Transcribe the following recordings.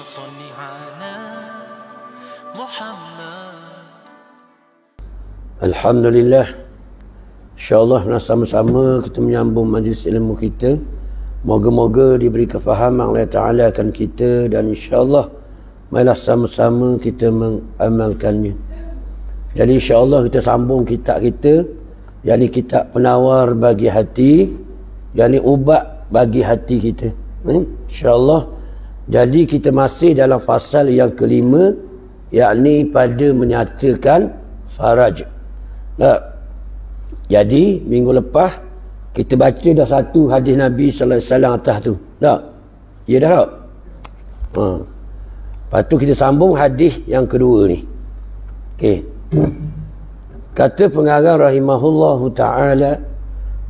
صل على محمد. Alhamdulillah, insyaAllah sama-sama kita menyambung majlis ilmu kita. Moga-moga diberi kefahaman oleh Ta'ala akan kita, dan insyaAllah marilah sama-sama kita mengamalkannya. Jadi insyaAllah kita sambung kitab kita, yakni kitab penawar bagi hati, yakni ubat bagi hati kita, insyaAllah. Jadi kita masih dalam fasal yang kelima, yakni pada menyatakan faraj. Jadi minggu lepas kita baca dah satu hadis Nabi sallallahu alaihi wasallam atas tu. Tak? Ya dah tak? Lepas tu kita sambung hadis yang kedua ni. Okey. Kata pengarang rahimahullahu taala,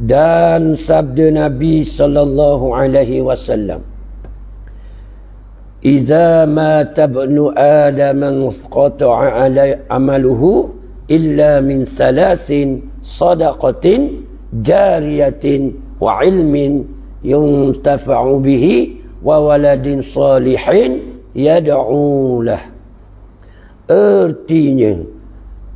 dan sabda Nabi sallallahu alaihi wasallam, "Idza mata ibnu Adam qata'a alai amaluhu illa min salasin sadaqatin jariyatin wa ilmin yuntafa'u bihi wa waladin salihin yad'u lah." Artinya,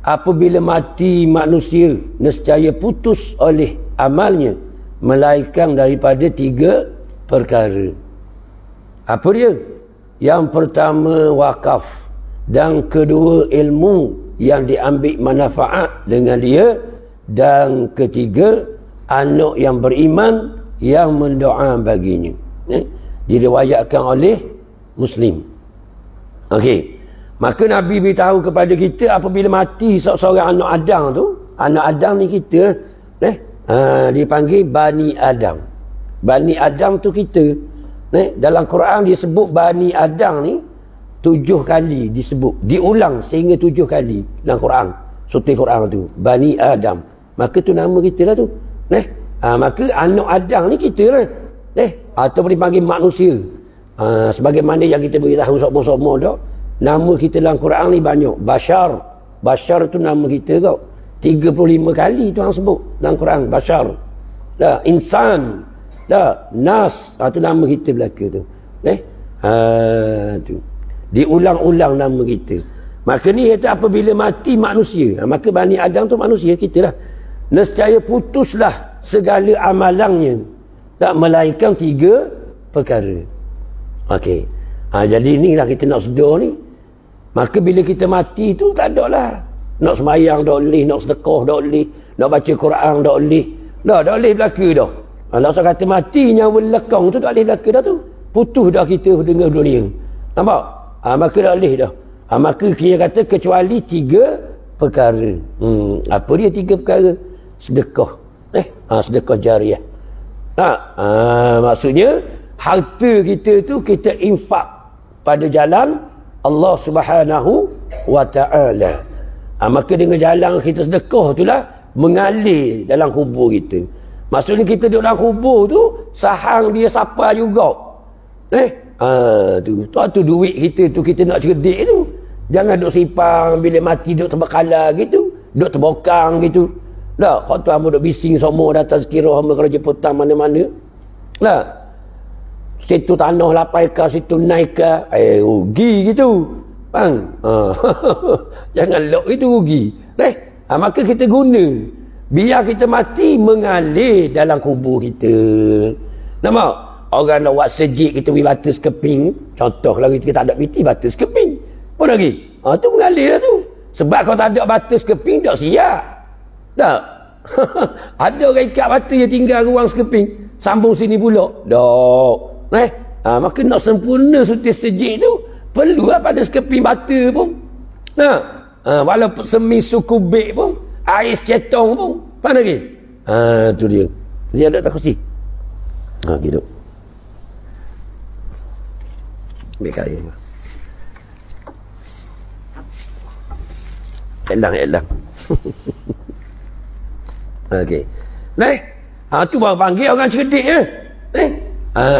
apabila mati manusia, nescaya putus oleh amalnya melainkan daripada 3 perkara. Apa dia? Yang pertama wakaf, dan kedua ilmu yang diambil manfaat dengan dia, dan ketiga anak yang beriman yang mendoa baginya. Diriwayatkan oleh Muslim. Okey. Maka Nabi beritahu kepada kita, apabila mati seorang anak Adam tu, anak Adam ni kita, dipanggil Bani Adam. Bani Adam tu kita. Dalam Quran disebut Bani Adam ni 7 kali disebut, diulang sehingga 7 kali dalam Quran. Suti Quran tu Bani Adam, maka tu nama kita lah tu. Maka anak Adam ni kita lah, atau dipanggil manusia. Sebagaimana yang kita beritahu semua dah, nama kita dalam Quran ni banyak. Bashar tu nama kita kau. 35 kali Tuhan sebut dalam Quran Bashar. Insan. Nas. Tu nama kita belaka tu. Tu. Diulang-ulang nama kita. Maka ni kata apabila mati manusia, maka Bani Adam tu manusia kita lah, nescaya putuslah segala amalannya, tak melainkan 3 perkara. Okey. Jadi inilah kita nak sedar ni. Maka bila kita mati tu tak ada lah. Nak semayang tak boleh, nak sedekah tak boleh, nak baca Quran tak boleh. Tak boleh belaka dah. Allah kata mati nyawa lekang tu tak boleh belaka dah tu. Putus dah kita dengan dunia. Nampak? Maka tak boleh dah. Maka dia kata kecuali 3 perkara. Apa dia 3 perkara? Sedekah. Sedekah jariah. Maksudnya harta kita tu kita infak pada jalan Allah Subhanahu wa ta'ala. Maka dengan jalan kita sedekah itulah mengalir dalam kubur kita. Maksudnya kita duduk dalam kubur tu, sahang dia sapa juga. Tu duit kita tu kita nak cerdik tu. Jangan duduk simpang bila mati duduk terbekala gitu, duduk terbokang gitu. Kau tu hamba duduk bising semua datang sekira hamba kerja petang mana-mana. Situ tanah 8 ekar, situ 6 ekar. Rugi gitu. Bang. Jangan lok itu rugi. Maka kita guna. Biar kita mati mengalir dalam kubur kita. Nampak? Orang nak buat sejik, kita beri batu sekeping. Contoh lagi kita tak ada piti, batu sekeping. Apa lagi? Tu mengalir lah tu. Sebab kalau tak ada batu sekeping, tak siap. Tak? Ada orang ikat batu yang tinggal ruang sekeping. Sambung sini pula. Tak. Maka nak sempurna suti sejik tu, perlulah pada sekeping batu pun. Walaupun semisu kubik pun, ais cetong pun. Mana lagi? Tu dia. Dia ada tak kursi? Gitu. Ambil kaya. Elang. Okey. Tu baru panggil orang cerdik je.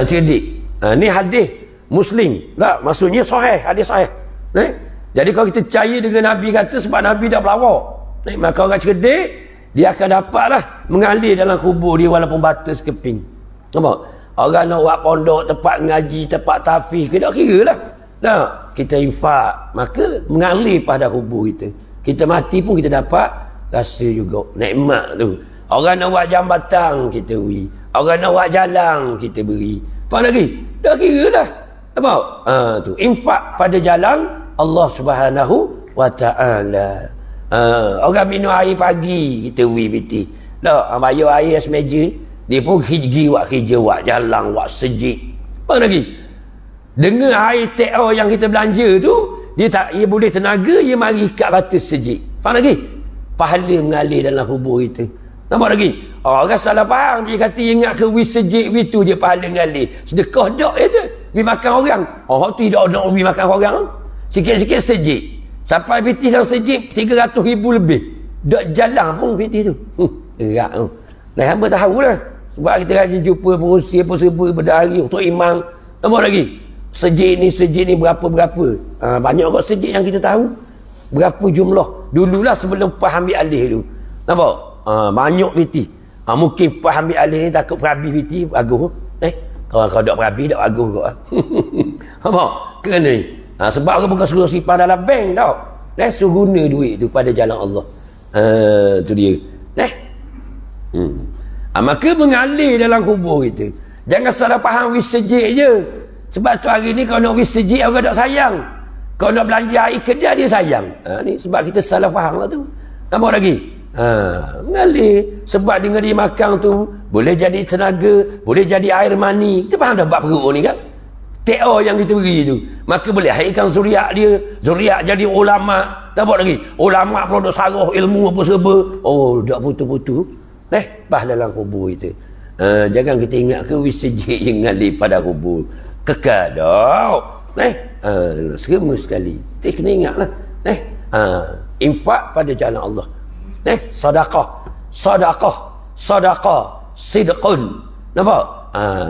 Cerdik. Ni hadis Muslim. Tak, maksudnya sahih, hadis sahih. Jadi kalau kita percaya dengan Nabi kata, sebab Nabi dah berlawak, maka orang cerdik dia akan dapatlah mengalir dalam kubur dia walaupun batas keping. Nampak? Orang nak buat pondok, tempat ngaji, tempat tahfiz, ke tak kira lah. Tak, kita infak, maka mengalir pada kubur kita. Kita mati pun kita dapat rasa juga nikmat tu. Orang nak buat jambatan kita beri, orang nak buat jalan kita beri. Apa lagi? Dah kira dah. Apa? Tu infak pada jalan Allah Subhanahu wa taala. Orang minum air pagi kita beri piti. Tak, bayar air semeja, dia pun pergi buat kerja, buat jalan, buat sejik. Apa lagi? Dengan air TO yang kita belanja tu, dia boleh tenaga, dia mari ikat batas sejik. Faham lagi? Pahala mengalir dalam kubur kita. Nampak lagi? Orang salah faham, dia kata ingat ke wis sejik itu je pahala mengalir. Sedekah dak je tu. Pergi makan orang. Tu tidak nak pergi makan orang. Sikit-sikit sejik. Sampai piti dalam sejik 300,000 lebih. Dak jalan pun piti tu. Gerak tu. Nah, hamba tahulah. Sebab kita rajin jumpa pengurusi apa sebut berdari untuk imam. Nampak lagi? Sejik ni berapa-berapa. Banyak kot sejik yang kita tahu. Berapa jumlah. Dululah sebelum Puan ambil alih tu. Nampak? Banyak piti. Mungkin Puan ambil alih ni takut perhabis piti bagus. Kalau tak perhabis tak bagus kot. Nampak? Kerana ni. Sebab orang bukan suruh simpan dalam bank tau. Suruh guna duit tu pada jalan Allah. Tu dia. Maka mengalir dalam kubur kita. Jangan salah faham wis sejik je. Sebab tu hari ni kalau nak wis sejik orang tak sayang. Kalau nak belanja air kedai dia sayang. Ni sebab kita salah faham lah tu. Nampak lagi? Mengalir. Sebab dengan dia makan tu boleh jadi tenaga, boleh jadi air mani. Kita faham dah bab perut ni kan? TO yang kita beri tu. Maka boleh hairkan zuriat dia. Zuriat jadi ulama. Nampak lagi? Ulama produk sarah ilmu apa serba. Tak putus-putus. Bah dalam kubur kita. Jangan kita ingat ke wis sejik yang mengalir pada kubur. Kekal dak. Serema sekali. Kita kena ingatlah. Infak pada jalan Allah. Sedekah sidqun. Nampak?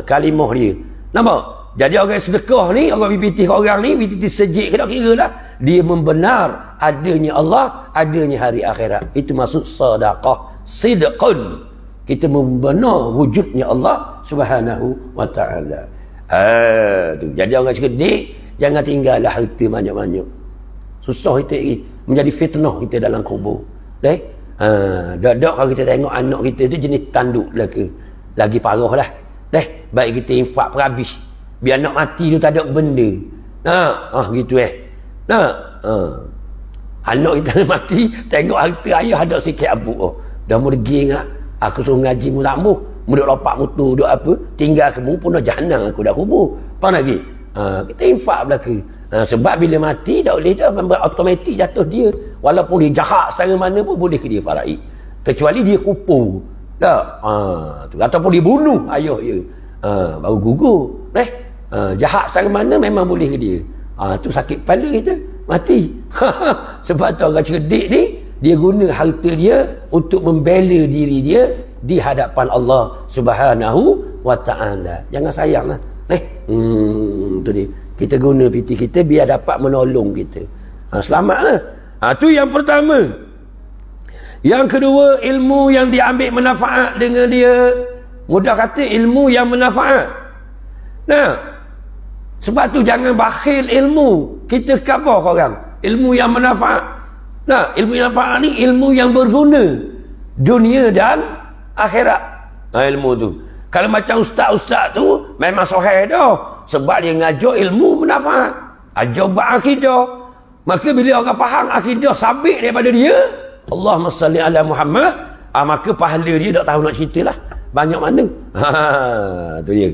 Kalimah dia. Nampak? Jadi orang sedekah ni, orang pipitih orang ni, pipitih sejik, kena kira lah. Dia membenar adanya Allah, adanya hari akhirat. Itu maksud sedekah sidqun. Kita membenar wujudnya Allah Subhanahu wa ta'ala. Tu. Jadi orang cerdik, jangan tinggallah harta banyak-banyak. Susah kita lagi. Menjadi fitnah kita dalam kubur. Dak kalau kita tengok anak kita tu jenis tanduk lagi parah lah. Baik kita infak perhabis. Biar anak mati tu tak ada benda. Gitu anak kita mati, tengok harta ayah ada sikit abu. Dah mergi ingat. Aku suruh ngaji mu tak mu. Mu duk lopak mutu, duk apa. Tinggal kamu pun dah jahanam aku dah kubur. Faham lagi? Kita infak belaka. Sebab bila mati dah boleh dah automatik jatuh dia. Walaupun dia jahat secara mana pun boleh ke dia faraid. Kecuali dia kupu. Ataupun dia bunuh ayah dia. Baru gugur. Jahat secara mana memang boleh ke dia. Tu sakit kepala kita. Mati. Sebab tu orang cerdik ni, dia guna harta dia untuk membela diri dia di hadapan Allah Subhanahu wa ta'ala. Jangan sayanglah. Tu dia. Kita guna piti kita biar dapat menolong kita. Selamatlah. Tu yang pertama. Yang kedua, ilmu yang diambil manfaat dengan dia. Mudah kata ilmu yang manfaat. Sebab tu jangan bakhil ilmu. Kita khabar orang. Ilmu yang manfaat. Ilmu yang manfaat ni ilmu yang berguna. Dunia dan akhirat. Ilmu tu. Kalau macam ustaz-ustaz tu memang sahih dah. Sebab dia ngajar ilmu manfaat. Ajar berakidah. Maka bila orang faham akidah sabit daripada dia, Allahumma salli ala Muhammad, maka pahala dia tak tahu nak ceritalah. Banyak mana. Tu dia.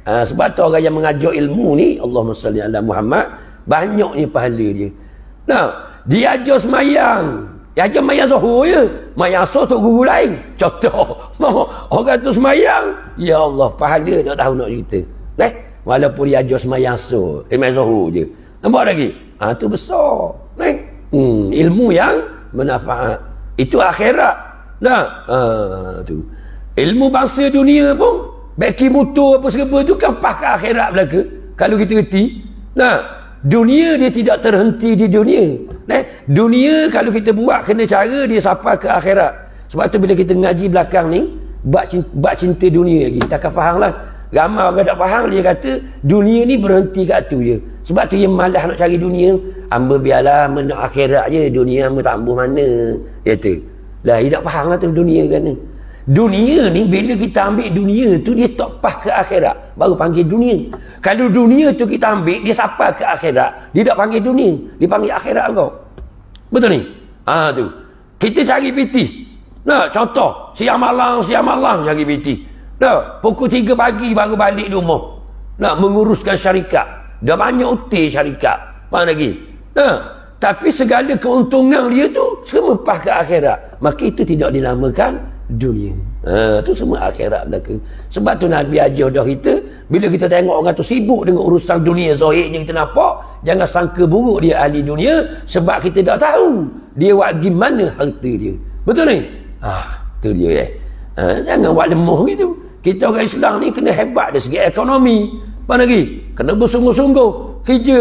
Sebab tu orang yang mengajar ilmu ni, Allahumma salli ala Muhammad, banyaknya pahala dia. Dia ajar semayang. Dia ajar mayang zuhur je. Mayang asar tu guru lain. Contoh. Orang tu semayang, ya Allah, pahala tak tahu nak cerita. Walaupun dia ajar semayang asar, mayang zuhur je. Nampak lagi? Tu besar. Ilmu yang bermanfaat. Itu akhirat. Tu. Ilmu bangsa dunia pun, beki motor apa serba tu kan pakai akhirat belaka. Kalau kita reti. Dunia dia tidak terhenti di dunia. Dunia kalau kita buat kena cara dia sampai ke akhirat. Sebab tu bila kita ngaji belakang ni, bab cinta dunia lagi, kita akan faham lah. Ramai orang tak faham, dia kata dunia ni berhenti kat tu je. Sebab tu dia malas nak cari dunia. Hamba biarlah nak akhirat je, dunia hamba tak ambil mana. Dia kata. Lah, dia tak faham lah tu dunia kan. Dunia ni bila kita ambil dunia tu dia tak pas ke akhirat, baru panggil dunia. Kalau dunia tu kita ambil dia sampai ke akhirat, dia tak panggil dunia, dia panggil akhirat kau. Betul ni? Tu. Kita cari PT. Nah, contoh, siang malam cari PT. Nah, pukul 3 pagi baru balik rumah. Nak menguruskan syarikat. Dah banyak utir syarikat. Faham lagi? Nah, tapi segala keuntungan dia tu semua pas ke akhirat. Maka itu tidak dinamakan dunia. Itu semua akhirat belaka. Sebab tu Nabi ajar dah kita, bila kita tengok orang tu sibuk dengan urusan dunia zahirnya kita nampak, jangan sangka buruk dia ahli dunia, sebab kita tak tahu dia buat gimana harta dia. Betul ni? Tu dia jangan buat lemah gitu. Kita orang Islam ni kena hebat dari segi ekonomi. Apa lagi? Kena bersungguh-sungguh kerja.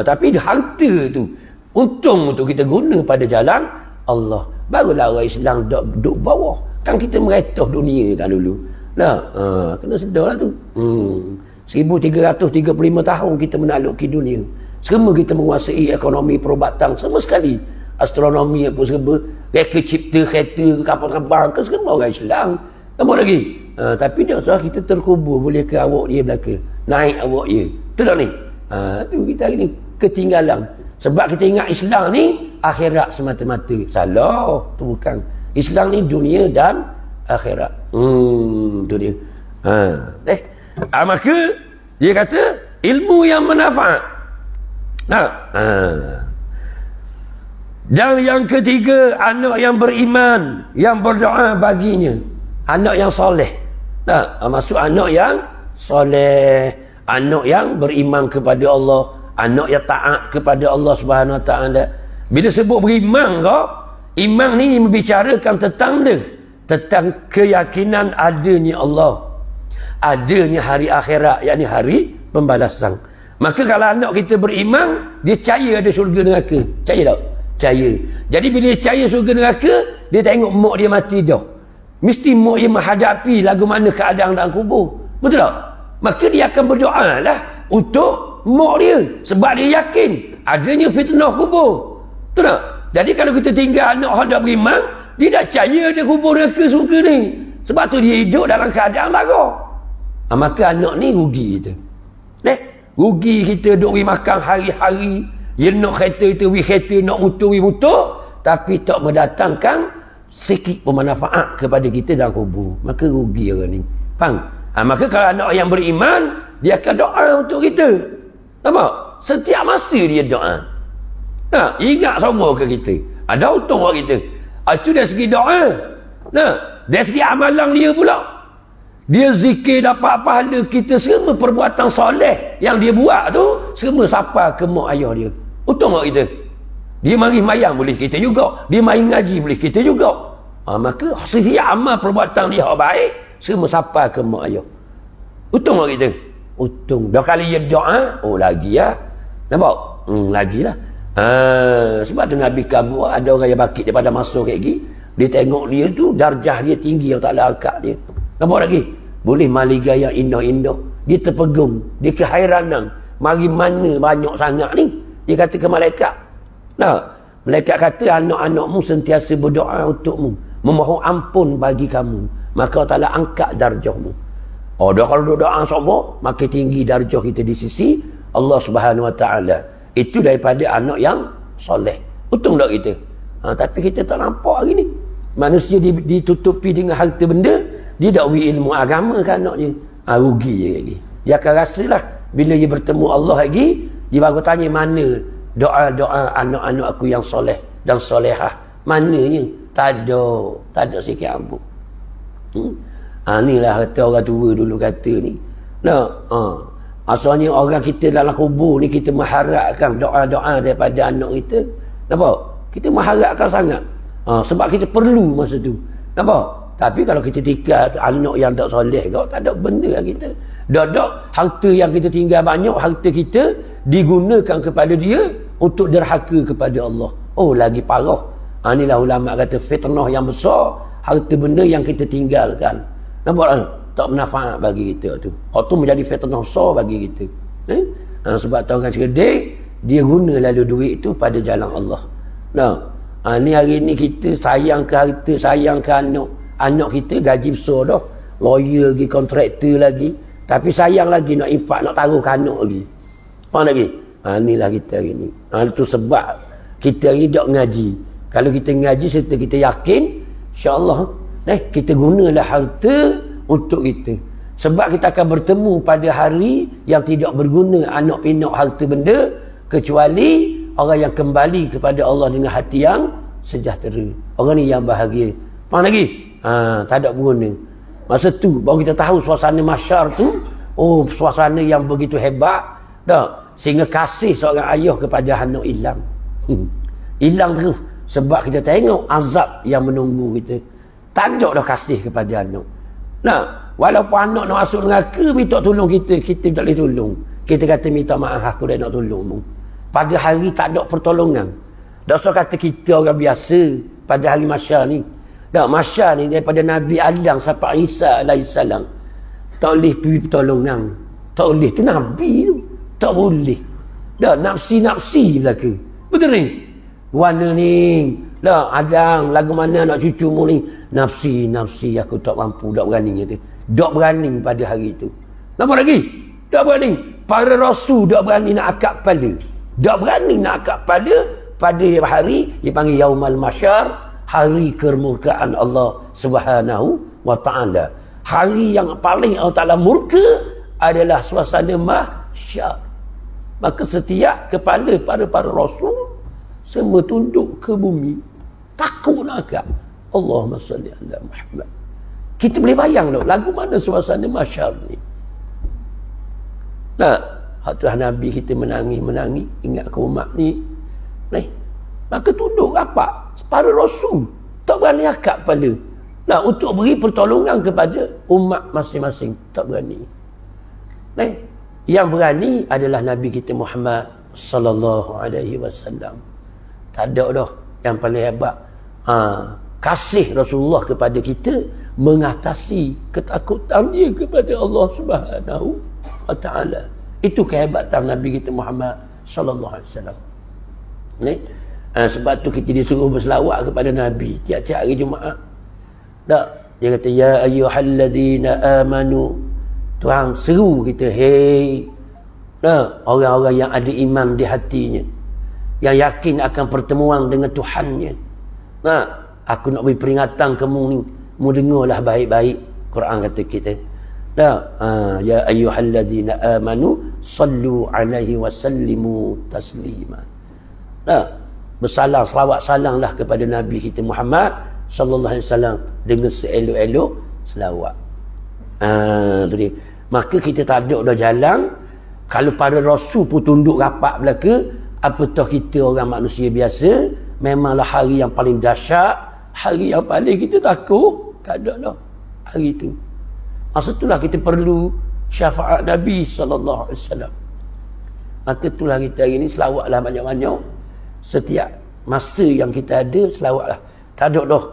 Tapi harta tu, untung tu kita guna pada jalan Allah. Barulah orang Islam duduk bawah. Kan kita meretah dunia kan dulu. Kena sedar lah tu. 1335 tahun kita menakluki dunia. Semua kita menguasai ekonomi, perubatan, semua sekali. Astronomi apa semua. Reka cipta, kereta, kapal-kapal, ke semua orang Islam. Apa lagi? Tapi dia salah kita terkubur. Boleh ke awak dia belaka? Naik awak dia. Betul tak ni? Tu kita hari ni ketinggalan. Sebab kita ingat Islam ni akhirat semata-mata. Salah. Tu bukan. Islam ni dunia dan akhirat. Tu dia. Maka dia kata ilmu yang manfaat. Dan yang ketiga, anak yang beriman, yang berdoa baginya. Anak yang soleh. Maksud anak yang soleh, anak yang beriman kepada Allah, anak yang taat kepada Allah Subhanahu Wa Taala. Bila sebut beriman kau, iman ni membicarakan tentang keyakinan adanya Allah, adanya hari akhirat, yakni hari pembalasan. Maka kalau anak kita beriman, dia percaya ada syurga neraka. Percaya tak? Percaya. Jadi bila dia percaya syurga neraka, dia tengok mak dia mati dah. Mesti mak dia menghadapi lagu mana keadaan dalam kubur. Betul tak? Maka dia akan berdoa lah untuk mak dia. Sebab dia yakin adanya fitnah kubur. Betul tak? Jadi kalau kita tinggal anak hendak beriman, dia tak percaya ada kubur neraka syurga ni. Sebab tu dia hidup dalam keadaan lara. Maka anak ni rugi kita. Rugi kita duk pergi makan hari-hari. Dia nak kereta itu, kereta, nak motor, tapi tak mendatangkan sikit bermanfaat kepada kita dalam kubur. Maka rugi orang ni. Faham? Maka kalau anak yang beriman, dia akan doa untuk kita. Nampak? Setiap masa dia doa. Ingat semua ke kita. Ada untung orang kita. Itu dari segi doa. Dari segi amalan dia pula. Dia zikir dapat pahala, kita semua perbuatan soleh yang dia buat tu, semua sapa ke mak ayah dia. Untung orang kita. Dia mari mayang boleh kita juga. Dia mari ngaji boleh kita juga. Maka setiap amal perbuatan dia baik, semua sapa ke mak ayah. Untung orang kita. Untung. Dah kali dia doa, lagi lah. Nampak? Lagilah. Sebab tu Nabi kamu ada orang yang bakit daripada masuk kayak gini. Dia tengok dia tu, darjah dia tinggi, yang tak boleh angkat dia. Nampak lagi? Boleh mali gaya indah-indah. Dia terpegung. Dia keheranan. Mari mana banyak sangat ni? Dia kata ke malaikat. Malaikat kata anak-anakmu sentiasa berdoa untukmu, memohon ampun bagi kamu, maka Allah Ta'ala angkat darjahmu. Dah kalau doa semua, maka tinggi darjah kita di sisi Allah Subhanahu Wa Ta'ala. Itu daripada anak yang soleh. Untung tak kita? Tapi kita tak nampak hari ni. Manusia ditutupi dengan harta benda, dia tak beri ilmu agama kan anaknya. Rugi je lagi. Dia akan rasalah bila dia bertemu Allah lagi, dia baru tanya mana doa-doa anak-anak aku yang soleh dan solehah. Mananya? Tak ada sikit ambut. Inilah kata orang tua dulu kata ni. Asalnya orang kita dalam kubur ni, kita mengharapkan doa-doa daripada anak kita. Nampak? Kita mengharapkan sangat. Sebab kita perlu masa tu. Nampak? Tapi kalau kita tinggal anak yang tak soleh, tak ada benda lah kita. Dak harta yang kita tinggal banyak, harta kita digunakan kepada dia untuk derhaka kepada Allah. Lagi parah. Inilah ulama kata fitnah yang besar, harta benda yang kita tinggalkan. Nampak tak? tak bermanfaat bagi kita tu. Tu menjadi fitnah besar bagi kita. Sebab tu orang cerdik, dia guna lalu duit tu pada jalan Allah. Ni hari ni kita sayang ke harta, sayang ke anak kita gaji besar dah, lawyer lagi, kontraktor lagi, tapi sayang lagi nak infak, nak taruh ke anak lagi. Faham lagi? Inilah kita hari ni. Itu sebab kita hari ni tak ngaji. Kalau kita ngaji serta kita yakin, insya-Allah kita gunalah harta untuk kita. Sebab kita akan bertemu pada hari yang tidak berguna anak pinak harta benda, kecuali orang yang kembali kepada Allah dengan hati yang sejahtera. Orang ni yang bahagia. Faham lagi? Tak ada berguna. Masa tu baru kita tahu suasana mahsyar tu, suasana yang begitu hebat dah, sehingga kasih seorang ayah kepada anak hilang. Hilang terus sebab kita tengok azab yang menunggu kita. Tak ada dah kasih kepada anak. Walaupun anak nak masuk neraka minta tolong kita tak boleh tolong. Kita kata minta maaf, aku dah nak tolong. Pada hari tak ada pertolongan. Tak usah kata kita orang biasa pada hari mahsyar ni. Mahsyar ni daripada Nabi Adam sampai Isa alaihissalam, tak boleh pergi pertolongan. Tak boleh, tu Nabi tu. Tak boleh. Nafsi-nafsi belaka. Betul ni? Warna ni, Adam, lagu mana nak cucumu ni? Nafsi, aku tak mampu, tak berani kata. Tak berani pada hari itu. Nampak lagi? Tak berani. Para rasul tak berani nak akak kepala. Tak berani nak akak kepala pada hari dia panggil Yaumal Mahsyar, hari kemurkaan Allah Subhanahu wa taala. Hari yang paling Allah Taala murka adalah suasana mahsyar. Maka setiap kepala para rasul semua tunduk ke bumi, takut nak akak. Allahumma salli ala Muhammad. Kita boleh bayang tak lagu mana suasana mahsyar ni. Hatulah Nabi kita menangis ingat ke umat ni. Maka tunduk rapat para rasul, tak berani akak kepala. Untuk beri pertolongan kepada umat masing-masing, tak berani. Yang berani adalah Nabi kita Muhammad sallallahu alaihi wasallam. Tak ada dah yang paling hebat. Kasih Rasulullah kepada kita mengatasi ketakutan dia kepada Allah Subhanahu wa taala. Itu kehebatan Nabi kita Muhammad sallallahu alaihi wasallam. Sebab tu kita disuruh berselawat kepada Nabi tiap-tiap hari Jumaat. Dia kata ya ayyuhallazina amanu. Tuhan seru kita, orang-orang yang ada iman di hatinya, yang yakin akan pertemuan dengan Tuhannya. Aku nak beri peringatan kamu ni, mu dengarlah baik-baik. Quran kata kita, ya ayyuhallazina amanu sallu alaihi wa sallimu taslima. Bersalam, selawat salanglah kepada Nabi kita Muhammad sallallahu alaihi wasallam dengan seelok-elok selawat. Maka kita tak ada dah jalan. Kalau para rasul pun tunduk rapat belaka, apatah kita orang manusia biasa. Memanglah hari yang paling dahsyat, hari yang paling kita takut. Tak ada dah hari itu. Masa itulah kita perlu syafaat Nabi sallallahu alaihi wasallam. Maka itulah kita hari ni selawatlah banyak-banyak. Setiap masa yang kita ada, selawatlah. Tak ada dah.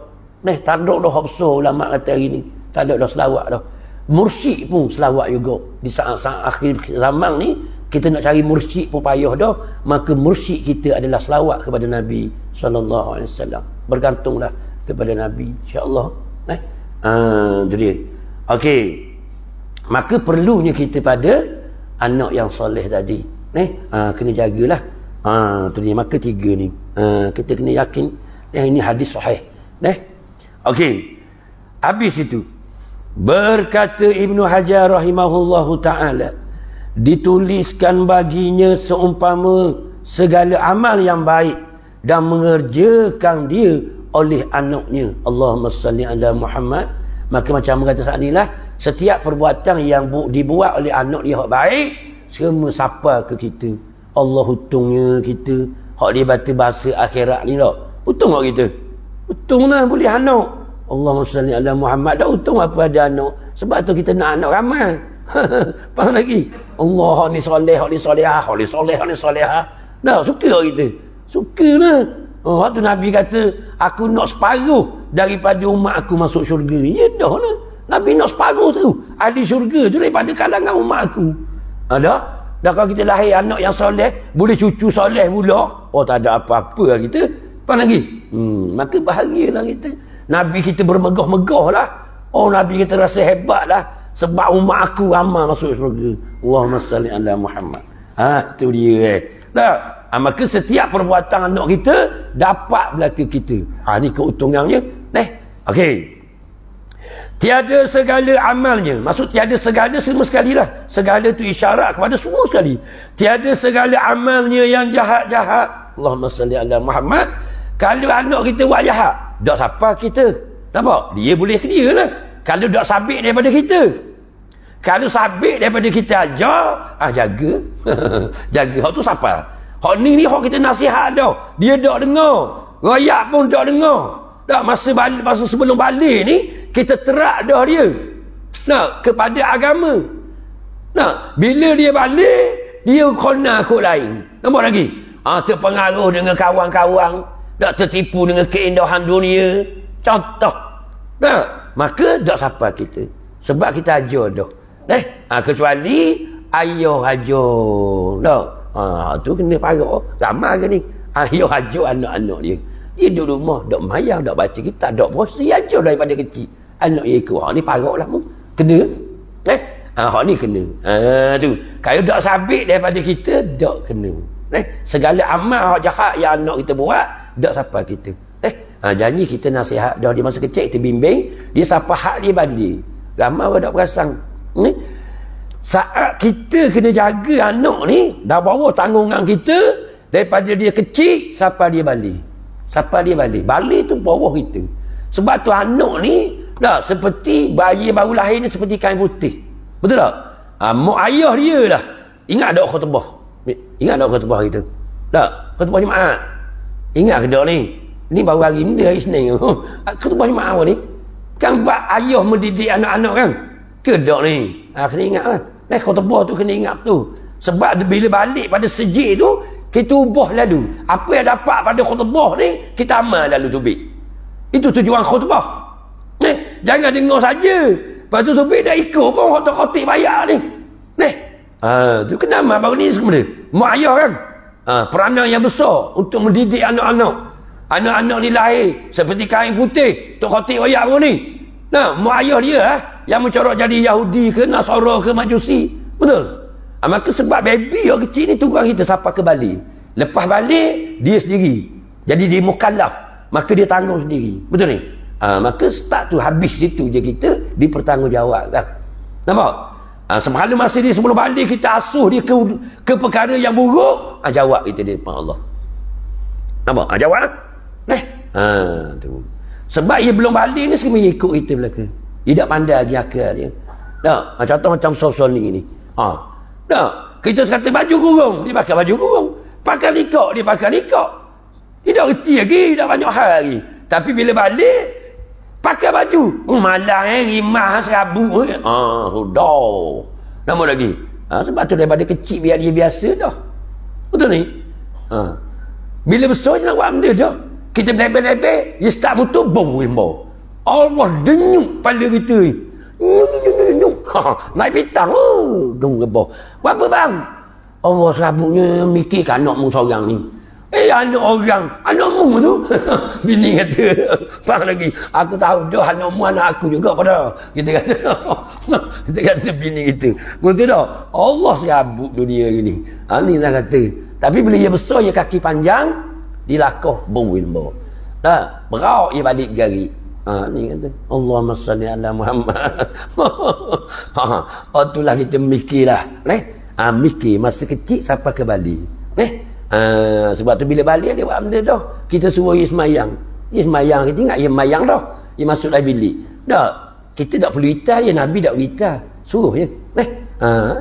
Tak ada dah besar ulama kata hari ni. Tak ada dah selawat dah. Mursyid pun selawat juga. Di saat-saat akhir zaman ni, kita nak cari mursyid pun payah dah. Maka mursyid kita adalah selawat kepada Nabi sallallahu alaihi wasallam. Bergantunglah kepada Nabi, insya-Allah. Itu dia. Okey. Maka perlunya kita pada anak yang soleh tadi. Kena jagalah. Itu dia. Maka tiga ni. Kita kena yakin ini hadis sahih. Okey. Habis itu. Berkata Ibnu Hajar rahimahullahu ta'ala, dituliskan baginya seumpama segala amal yang baik dan mengerjakan dia oleh anaknya. Allahumma salli ala Muhammad. Maka macam kata saat inilah, setiap perbuatan yang dibuat oleh anak dia yang baik, semua sapa ke kita. Allah hutungnya kita. Hak dia baca bahasa akhirat ni tak? Hutung tak kita? Hutung lah boleh anak. Allahumma salli ala Muhammad. Dah untung apa ada anak. Sebab tu kita nak anak ramai. Faham lagi? Allah ni soleh, ni solehah, ni soleh, ni solehah. Dah suka kita. Suka lah. Waktu Nabi kata, aku nak separuh daripada umat aku masuk syurga. Ya dah lah. Nabi nak separuh tu. Ahli syurga tu daripada kalangan umat aku. Ada? Dah kalau kita lahir anak yang soleh, boleh cucu soleh pula. Oh, tak ada apa-apa lah kita. Apa lagi? Maka bahagialah kita. Nabi kita bermegah-megah lah. Oh, Nabi kita rasa hebat lah. Sebab umat aku ramai masuk syurga. Allahumma salli ala Muhammad. Tu dia maka setiap perbuatan anak kita dapat berlaku kita. Ni keuntungannya. Okey. Tiada segala amalnya. Maksud tiada segala semua sekali lah. Segala tu isyarat kepada semua sekali. Tiada segala amalnya yang jahat-jahat. Allahumma salli ala Muhammad. Kalau anak kita buat jahat, tak siapa kita. Nampak? Dia boleh ke dia lah. Kalau tak sabit daripada kita. Kalau sabit daripada kita ajar, jaga. Jaga. Hak tu siapa? Hak ni hak kita nasihat dah. Dia tak dengar. Royak pun tak dengar. Tak, masa sebelum balik ni, kita terak dah dia. Kepada agama. Bila dia balik, dia kena kot lain. Nampak lagi? Terpengaruh dengan kawan-kawan. Tak tertipu dengan keindahan dunia. Contoh. Maka tak siapa kita. Sebab kita ajar dah. Kecuali ayah ajar. Tu kena parah. Ramai ke ni? Ayah ajar anak-anak dia. Dia duduk rumah, dok mayang, dok baca kitab, dok puasa, dia ajar daripada kecil. Anak dia ikut. Ni parah lah. Kena. Hak ni kena. Tu. Kalau dok sabit daripada kita, dok kena. Segala amal hak jahat yang anak kita buat, dok siapa kita. Janji kita nasihat dah dia masa kecil, kita bimbing, dia siapa hak dia balik. Ramai orang tak perasan. Saat kita kena jaga anak ni, dah bawa tanggungan kita, daripada dia kecil, siapa dia balik. Siapa dia balik? Balik tu bawah kita. Sebab tu anak ni dah seperti bayi baru lahir ni seperti kain putih. Betul tak? Mak ayah dia lah. Ingat tak khutbah? Ingat tak khutbah kita? Tak? Khutbah Jumaat. Ingat ke tak ni? Ni baru hari ni hari Isnin. Khutbah Jumaat apa ni? Kan buat ayah mendidik anak-anak kan? Ke tak ni? Kena ingat lah. Khutbah tu kena ingat tu. Sebab bila balik pada sejik tu, kita ubah lalu. Apa yang dapat pada khutbah ni, kita amal lalu tubik. Itu tujuan khutbah. Jangan dengar saja. Lepas tu tubik dah ikut pun khotik-khotik bayar ni. Tu kena amal baru ni sebenarnya. Mak ayah kan? Peranan yang besar untuk mendidik anak-anak. Anak-anak ni lahir seperti kain putih. Tok khotik bayar pun ni. Mak ayah dia yang mencorak jadi Yahudi ke, Nasara ke, Majusi. Betul? Maka sebab baby yang kecil ni tugas kita siapa ke balik. Lepas balik, dia sendiri. Jadi dia mukallaf. Maka dia tanggung sendiri. Betul ni? Maka start tu habis situ je kita dipertanggungjawabkan. Nampak? Sebelum masa dia sebelum balik kita asuh dia ke perkara yang buruk, jawab kita di depan Allah. Nampak? Jawab? Tu. Sebab dia belum balik ni semua ikut kita belakang. Dia tak pandai lagi akal dia. Contoh macam sol-sol ni. Kita kata baju kurung, dia pakai baju kurung. Pakai nikah, dia pakai nikah. Dia dah reti lagi, dah banyak hal lagi. Tapi bila balik, pakai baju. Malang rimah, serabut. Sudah. Nama lagi. Sebab tu daripada kecil biar dia biasa dah. Betul ni? Bila besar je nak buat benda dah. Kita belebel-lebel, dia start mutu, bom wimbau. Allah denyuk pada kita ni. Naik pitang dung ke bawah. Buat apa bang? Allah serabutnya mikirkan anakmu seorang ni. Anak orang, anakmu tu. Bini kata, faham lagi, aku tahu dah anakmu anak aku juga pada. Kita kata kita kata bini kita. Kata dah, Allah serabut dunia ni. Ni nak kata. Tapi bila dia besar, dia kaki panjang, dia lakoh bawil bawah. Berak dia balik garik. Ni kata Allahumma salli ala Muhammad. Itulah kita mikirlah. Mikir masa kecil siapa ke balik. Sebab tu bila balik dia buat benda dah. Kita suruh dia semayang. Dia semayang, kita ingat dia semayang dah. Dia masuk dalam bilik. Dah. Kita tak perlu itar je, Nabi tak perlu itar. Suruh je.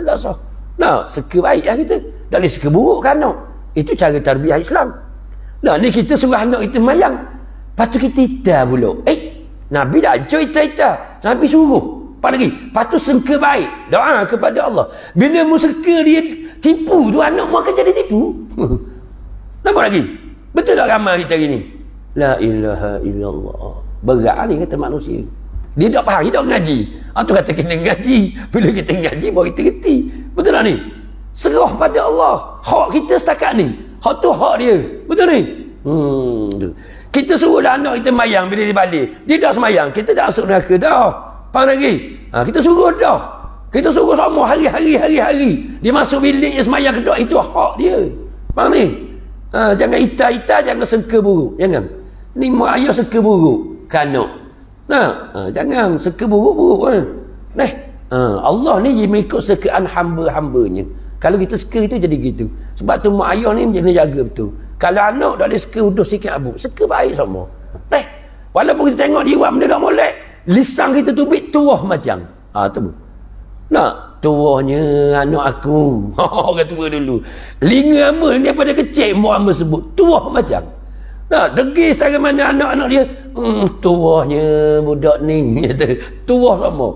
Tak sah. Dah, seka baik lah kita. Tak boleh seka buruk kan anak. Itu cara tarbiyah Islam. Dah, ni kita suruh anak kita semayang. Lepas tu kita itar pula. Nabi dah ajar itar-itar. Nabi suruh. Apa lagi? Lepas tu sengka baik. Doa kepada Allah. Bila mu sengka dia tipu tu, anak mu akan jadi tipu. Nampak lagi? Betul tak ramai kita hari ni? La ilaha illallah. Berat ni kata manusia. Dia tak faham, dia tak ngaji. Tu kata kena ngaji. Bila kita ngaji, baru kita reti. Betul tak ni? Serah pada Allah. Hak kita setakat ni. Hak tu hak dia. Betul ni? Kita suruh dah anak kita mayang bila dia balik. Dia dah semayang. Kita dah masuk neraka dah. Faham lagi? Kita suruh dah. Kita suruh sama hari-hari. Dia masuk bilik dia semayang kedua. Itu hak dia. Faham ni? Jangan ita-ita, jangan sengka buruk. Jangan. Ni mak ayah sengka buruk. Kanak. Jangan sengka buruk-buruk. Allah ni dia mengikut sekaan hamba-hambanya. Kalau kita seka itu jadi gitu. Sebab tu mak ayah ni kena jaga betul. Kalau anak tak boleh seka uduh sikit abuk, seka baik sama. Walaupun kita tengok dia buat benda tak molek, lisan kita tubik tuah macam. Tu. Tuahnya anak aku. Orang tua dulu. Linga hamba ni daripada kecil mak hamba sebut tuah macam. Degis cara mana anak-anak dia. Tuahnya budak ni. Tuah sama.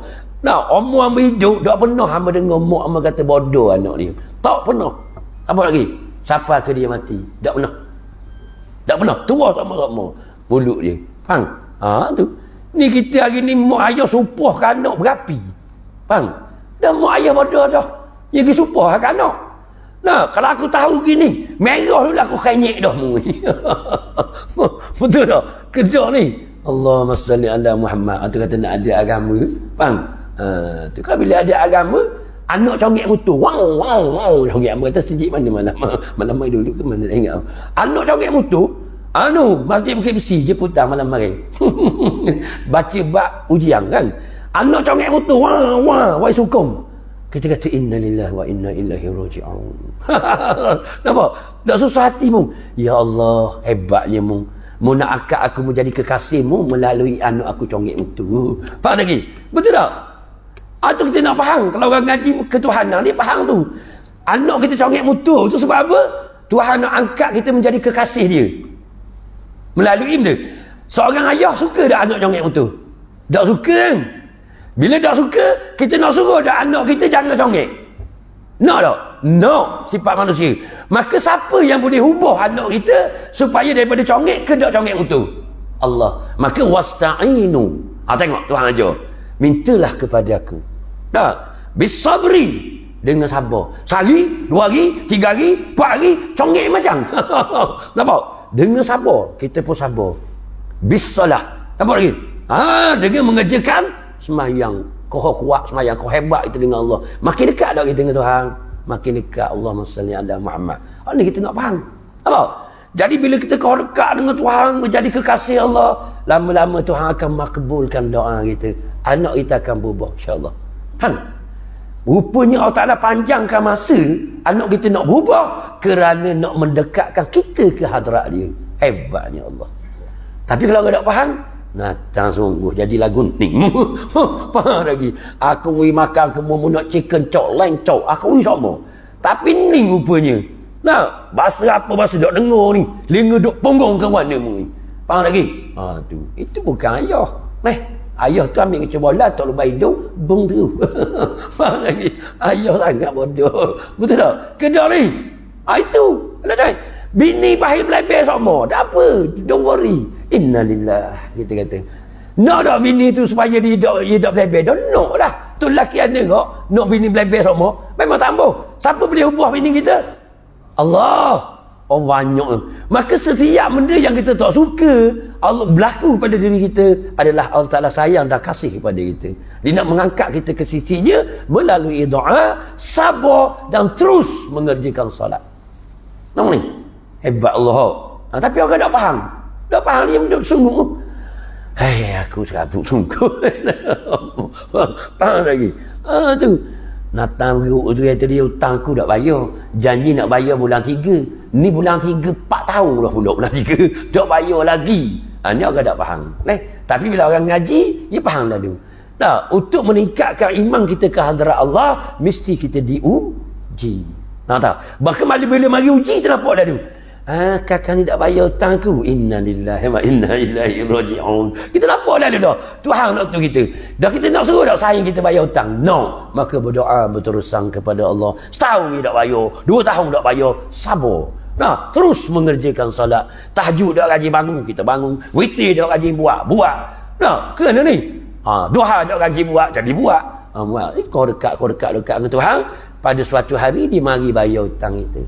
Umur hamba hidup, tak pernah hamba dengar mak hamba kata bodoh anak dia. Tak pernah. Apa lagi? Siapa ke dia mati? Tak pernah. Tak pernah. Tua sama-sama mulut dia. Faham? Tu. Ni kita hari ni mak ayah sumpah ke anak berapi. Faham? Dah mak ayah bodoh dah. Dia pergi sumpah ke anak. Kalau aku tahu gini, merah dulu aku kanyek dah. Betul tak? Kerja ni. Allahumma salli ala Muhammad. Tu kata nak ada agama. Faham? Tu kan bila ada agama, anak congek mutu. Wow. Congek hamba kata sejik mana malam mai dulu ke mana tak ingat. Anak congek mutu. Masjid Bukit Besi je putang malam hari. Baca bab ujian kan. Anak congek mutu. Wai sukong. Kita kata innalillahi wa inna ilaihi raji'un. Nampak? Tak susah hati mu. Ya Allah, hebatnya mu. Mu nak akak aku menjadi kekasihmu melalui anak aku congek mutu. Faham lagi? Betul tak? Itu kita nak faham. Kalau orang ngaji ketuhanan dia faham tu. Anak kita congek mutu tu sebab apa? Tuhan nak angkat kita menjadi kekasih dia melalui benda. Seorang ayah suka dah anak congek mutu? Tak suka kan? Bila tak suka, kita nak suruh dah anak kita jangan congek. Nak tak? No, sifat manusia. Maka siapa yang boleh ubah anak kita supaya daripada congek ke tak congek mutu? Allah. Maka wasta'inu. Tengok Tuhan aja. Mintalah kepada aku. Bisabri. Dengan sabar. Sehari, 2 hari, 3 hari, 4 hari, congek macam. Nampak? Dengan sabar. Kita pun sabar. Bisalah. Nampak lagi? Dengan mengerjakan semayang. Kau kuat semayang. Kau hebat kita dengan Allah. Makin dekat tak kita dengan Tuhan? Makin dekat. Allahumma salli ala Muhammad. Ini kita nak faham. Nampak? Jadi bila kita kau dekat dengan Tuhan, menjadi kekasih Allah, lama-lama Tuhan akan makbulkan doa kita. Anak kita akan berubah, insya-Allah. Faham? Rupanya Allah Ta'ala panjangkan masa anak kita nak berubah kerana nak mendekatkan kita ke hadrat dia. Hebatnya Allah. Tapi kalau orang tak faham, natang sungguh jadi lagu ni. Faham lagi? Aku beri makan ke mu nak chicken chop, lain chop. Aku beri sama. Tapi ni rupanya. Bahasa apa bahasa dok dengar ni. Linga dok punggung ke mana mu ni. Faham lagi? Tu. Itu bukan ayah. Ayah tu ambil kecil bola, tak lupa hidung, bung tu. Faham lagi? Ayah sangat bodoh. Betul tak? Kedua ni. Itu. Bini bahir belabel sama. Tak apa. Don't worry. Innalillah. Kita kata. Nak tak bini tu supaya dia tak belabel? Dah nak lah. Tu lelaki ada kok. Nak bini belabel sama. Memang tambah. Siapa boleh ubah bini kita? Allah. Banyak. Maka setiap benda yang kita tak suka, Allah berlaku pada diri kita adalah Allah Ta'ala sayang dan kasih kepada kita. Dia nak mengangkat kita ke sisinya melalui doa, sabar dan terus mengerjakan solat. Nampak ni? Hebat Allah. Tapi orang tak faham. Tak faham dia benda sungguh. Aku serabut sungguh. Faham lagi? Tu. Natang beruk tu kata dia hutang aku tak bayar. Janji nak bayar bulan 3. Ni bulan 3 4 tahun dah pula bulan 3. Tak bayar lagi. Ni orang tak faham. Tapi bila orang ngaji, dia faham dah tu. Untuk meningkatkan iman kita ke hadrat Allah, mesti kita diuji. Tak? Bahkan bila mari uji, kita nampak dah tu. Kakak ni tak bayar hutang aku. Innalillahi wa inna ilaihi raji'un. Kita nampak dah dah. Tuhan nak tu kita. Dah kita nak suruh tak sayang kita bayar hutang. No. Maka berdoa berterusan kepada Allah. Setahun dia tak bayar. 2 tahun tak bayar. Sabar. Terus mengerjakan salat. Tahajud tak rajin bangun, kita bangun. Witir tak rajin buat. Kerana ni. Duha nak gaji buat, jadi buat. Kau dekat dengan Tuhan, pada suatu hari dia mari bayar hutang itu.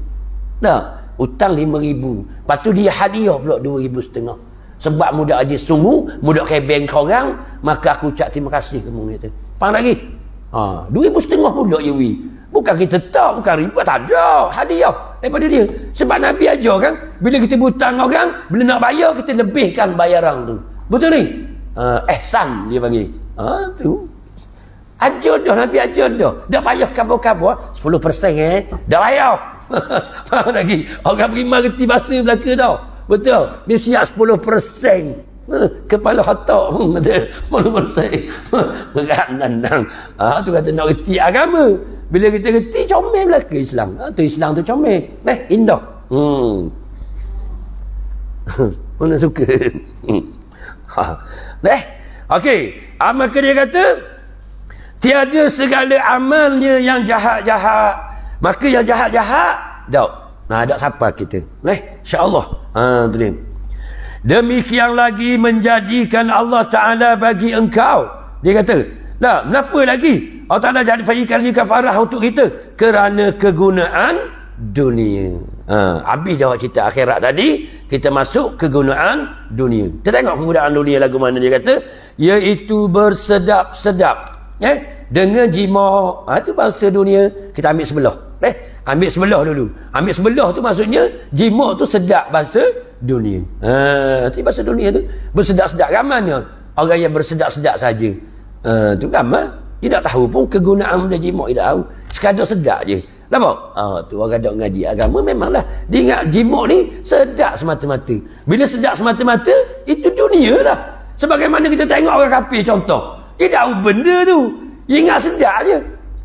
Hutang 5,000. Lepas tu dia hadiah pula 2,500. Sebab mudak dia sungguh, mudak kebeng korang, maka aku ucap terima kasih kamu itu. Faham lagi? 2,500 pula Yewi. Bukan kita tak, bukan riba, tak ada. Hadiah daripada dia. Sebab Nabi ajar kan, bila kita berhutang orang, bila nak bayar, kita lebihkan bayaran tu. Betul ni? Ihsan dia panggil. Tu. Ajar dah, Nabi ajar dah. Dah payah kabur-kabur, 10% dah payah. Faham lagi? Orang beriman reti bahasa Melaka dah. Betul? Dia siap 10%. Kepala otak 10%. Berat nandang. Tu kata nak reti agama. Bila kita reti, comel Melaka Islam. Tu Islam tu comel. Indah. Mana suka. Okey. Maka dia kata, tiada segala amalnya yang jahat-jahat. Maka yang jahat-jahat, tak siapa kita. InsyaAllah. Tu dia. Demikian lagi menjadikan Allah Ta'ala bagi engkau. Dia kata, kenapa lagi? Allah Ta'ala jadikan kafarah untuk kita. Kerana kegunaan dunia. Habis jawab cerita akhirat tadi, kita masuk kegunaan dunia. Kita tengok kegunaan dunia lagu mana dia kata, iaitu bersedap-sedap. Dengan jima. Itu bahasa dunia. Kita ambil sebelah. Ambil sebelah dulu. Ambil sebelah tu maksudnya jima tu sedap bahasa dunia. Itu bahasa dunia tu bersedap-sedap. Ramanya orang yang bersedap-sedap saja. Tu ramai. Dia tak tahu pun kegunaan benda jima. Dia tak tahu. Sekadar sedap je. Kenapa? Tu orang ada ngaji agama memanglah. Dia ingat jima ni sedap semata-mata. Bila sedap semata-mata, itu dunia lah. Sebagaimana kita tengok orang kafir contoh. Dia tahu benda tu. Dia ingat sedap je.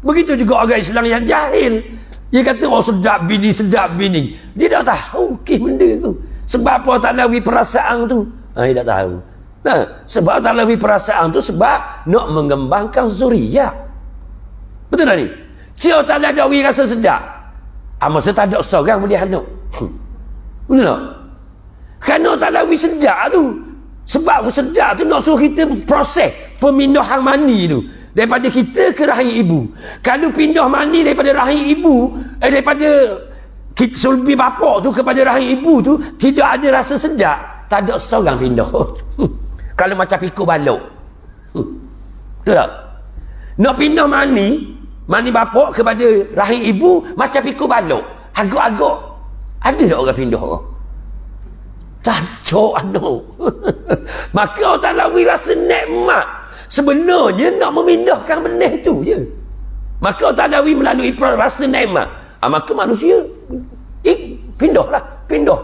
Begitu juga orang Islam yang jahil. Dia kata, sedap bini. Dia tak tahu benda tu. Sebab apa tak lawi perasaan tu? Dia tak tahu. Sebab tak lawi perasaan tu sebab nak mengembangkan zuriat. Betul tak ni? Siapa tak ada rasa sedap? Masa tak ada seorang boleh anak. Betul tak? Kerana tak lawi sedap tu. Sebab sedap tu nak suruh kita proses pemindahan mani tu. Daripada kita ke rahim ibu. Kalau pindah mani daripada rahim ibu, daripada sulbi bapak tu kepada rahim ibu tu, tidak ada rasa sedap. Tak ada seorang pindah. Kalau macam pikul balok. Betul tak? Nak pindah mani bapak kepada rahim ibu, macam pikul balok. Agak-agak. Ada tak orang pindah? Tak ada. Maka orang tak lawi rasa nikmat. Sebenarnya nak memindahkan benih tu je. Maka tak dawi melalui rasa nikmat. Maka manusia pindahlah. Pindah.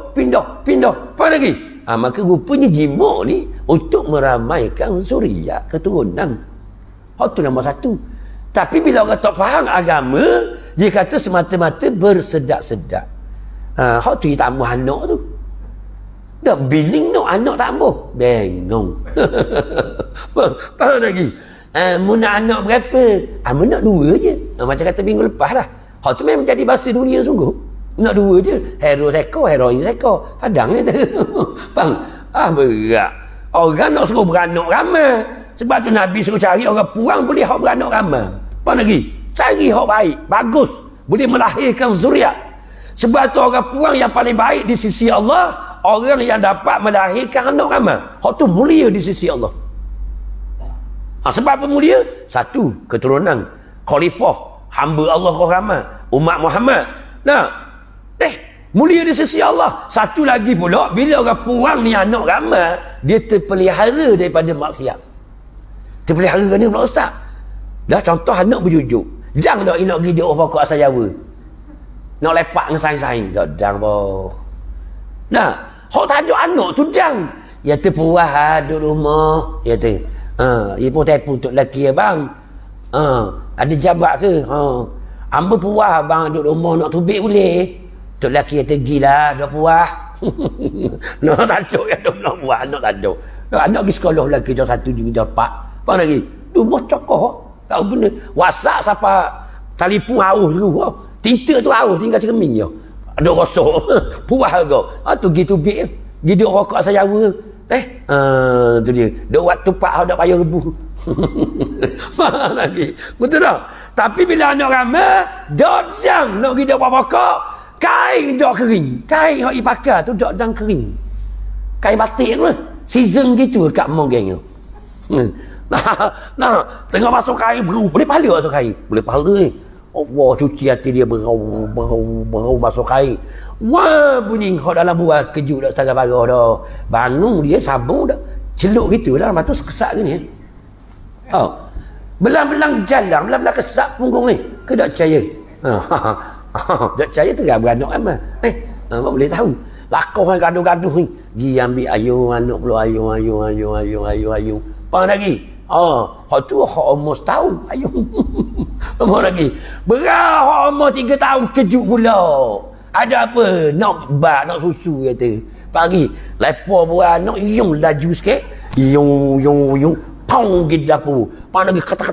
Apa lagi? Maka rupanya jima ni untuk meramaikan zuriat keturunan. Itu nombor satu. Tapi bila orang tak faham agama, dia kata semata-mata bersedap-sedap. Itu dia tambah anak tu. Dah biling nak anak tambah. Bengong. Faham lagi? Mu nak anak berapa? Mu nak 2 je. Macam kata minggu lepas lah. Hak tu memang jadi bahasa dunia sungguh. Nak 2 je. Hero seko, heroin seko. Padang ni tu. Faham? Berat. Orang nak suruh beranak ramai. Sebab tu Nabi suruh cari orang puang boleh hak beranak ramai. Apa lagi? Cari hak baik. Bagus. Boleh melahirkan zuriat. Sebab tu orang puang yang paling baik di sisi Allah, orang yang dapat melahirkan anak ramai. Hak tu mulia di sisi Allah. Sebab apa mulia? Satu, keturunan. Khalifah. Hamba Allah ramai. Umat Muhammad. Mulia di sisi Allah. Satu lagi pula, bila orang puang ni anak ramai, dia terpelihara daripada maksiat. Terpelihara ni pula ustaz. Dah contoh anak berjujuk. Jangan nak nak pergi dia pokok asal Jawa. Nak lepak dengan saing-saing. Dang boh. Hak tak ada anak tu jang. Ya terpuas duduk rumah. Ya tu. Dia pun telefon untuk lelaki abang. Ada jabat ke? Amba puas abang duduk rumah nak tubik boleh. Untuk lelaki kata gilah dah puas. Nak tak ada yang nak buat anak tak ada. Anak pergi sekolah lelaki jam 1 jam 4. Apa lagi? Rumah cokoh. Tak benda. WhatsApp siapa telefon aus dulu. Tinta tu aus tinggal cermin je. Ada rosok. Puas ke? Tu pergi tubik. Pergi duduk rokok asal Jawa. Tu dia. Duk waktu pak dak payah rebu. Faham lagi. Betul tak? Tapi bila anak ramai, dodang nak pergi dak pokok, kain dak kering. Kain hak dipakai tu dak dang kering. Kain batik tu. Season gitu kat Mongeng tu. Nah, tengah masuk kain berau. Boleh pahala masuk kain. Boleh pahala ni. Allah cuci hati dia berau masuk kain. Wah, bunyi hak dalam buah kejut dak setara barah dah. Bangun dia sabung dak. Celuk gitu lah. Lepas tu sekesak gini. Oh. Belang-belang jalan, belang-belang kesak punggung ni. Ke tak percaya? Tak percaya tu kan beranak amal. Apa boleh tahu? Lakoh kan gaduh-gaduh ni. Gi ambil ayung anak pula ayung. Apa lagi? Hak tu hak umur setahun ayung. Apa lagi? Berah hak umur 3 tahun kejut pula. Ada apa? Nak bak, nak susu kata. Pagi, lepas buat anak yung laju sikit. Yung. Pong pergi dapur. Pan lagi kata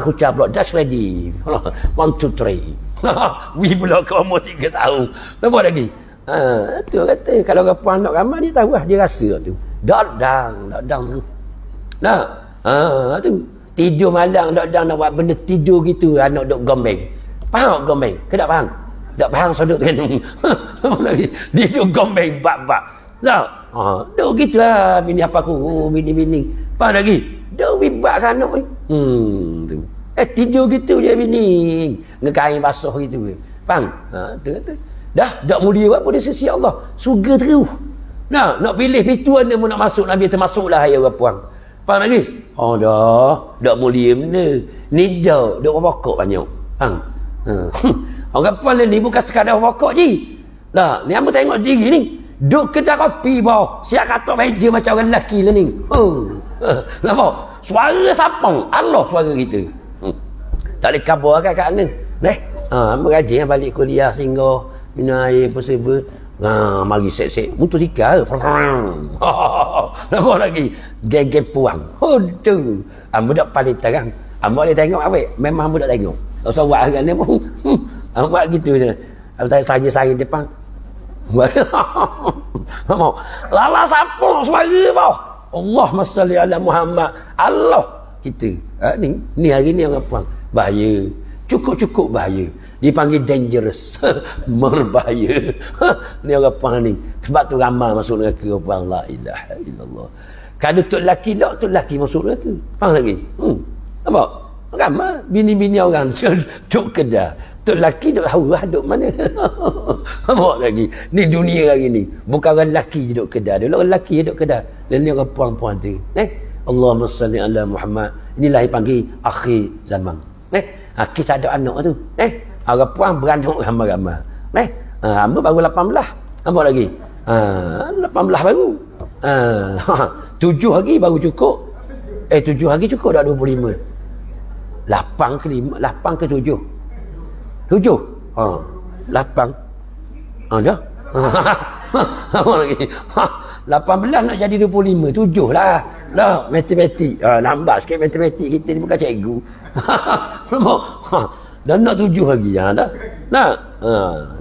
kucap pula. That's ready. 1, 2, 3. We pula ke umur 3 tahun. Apa lagi? Tu kata. Kalau orang anak ramai dia tahu lah. Dia rasa tu. Dodang tu. Nah. Tu. Tidur malam dodang nak buat benda tidur gitu. Anak duk gombeng. Faham gombeng? Ke tak faham? Tak faham sodok tenung. Apa lagi? Dia duk gombeng bak-bak. Tak? Duk gitu lah. Bini apa aku? Bini. Faham lagi? Duk bibak kan anak ni. Tu. Tidur gitu je bini. Ngekain basuh gitu. Faham? Tu kata. Dah mulia apa dia sisi Allah. Surga terus. Nak pilih pintu mana mu nak masuk Nabi termasuklah ayat orang puang. Faham lagi? Dah mulia benda. Ni dah pokok banyak. Faham? Orang puan ni bukan sekadar pokok je. Lah, ni hamba tengok diri ni. Duk kedai kopi bawah. Siap katok meja macam orang lelaki lah ni. Nampak? Suara sapang. Allah suara kita. Tak boleh kabar kat ni. Hamba rajin balik kuliah sehingga minum air persever. Mari sek-sek. Motosikal. Nampak lagi? Geng-geng puang. Tu. Hamba tak paling terang. Hamba boleh tengok apa? Memang hamba tak tengok. Tak usah buat agak ni pun. Buat gitu je. Tanya saya depan. Lala siapa suara bau? Allahumma salli ala Muhammad. Allah kita. Ni hari ni orang puang. Bahaya. Cukup bahaya. Dipanggil dangerous. Berbahaya. Ni orang puang ni. Sebab tu ramai masuk neraka orang puang. La ilaha illallah. Kalau tok lelaki tak, tok lelaki masuk neraka. Faham lagi? Nampak? Ramai bini-bini orang duk kedai. Tok lelaki duk tahu lah duk mana. Nampak lagi? Ni dunia hari ni. Bukan orang lelaki je duk kedai. Dia orang lelaki je duk kedai. Dan ni orang puan-puan tu. Allahumma salli ala Muhammad. Inilah yang panggil akhir zaman. Kita ada anak tu. Orang puan beranak ramai-ramai. Hamba baru 18. Nampak lagi? 18 baru. 7 hari baru cukup. 7 hari cukup dah 25. 8 ke 7? 7? 8. Dah. Apa lagi? 18 nak jadi 25. 7 lah. Dah, matematik. Lambat sikit matematik kita ni bukan cikgu. Nampak? Dan nak 7 lagi. Dah. Nah.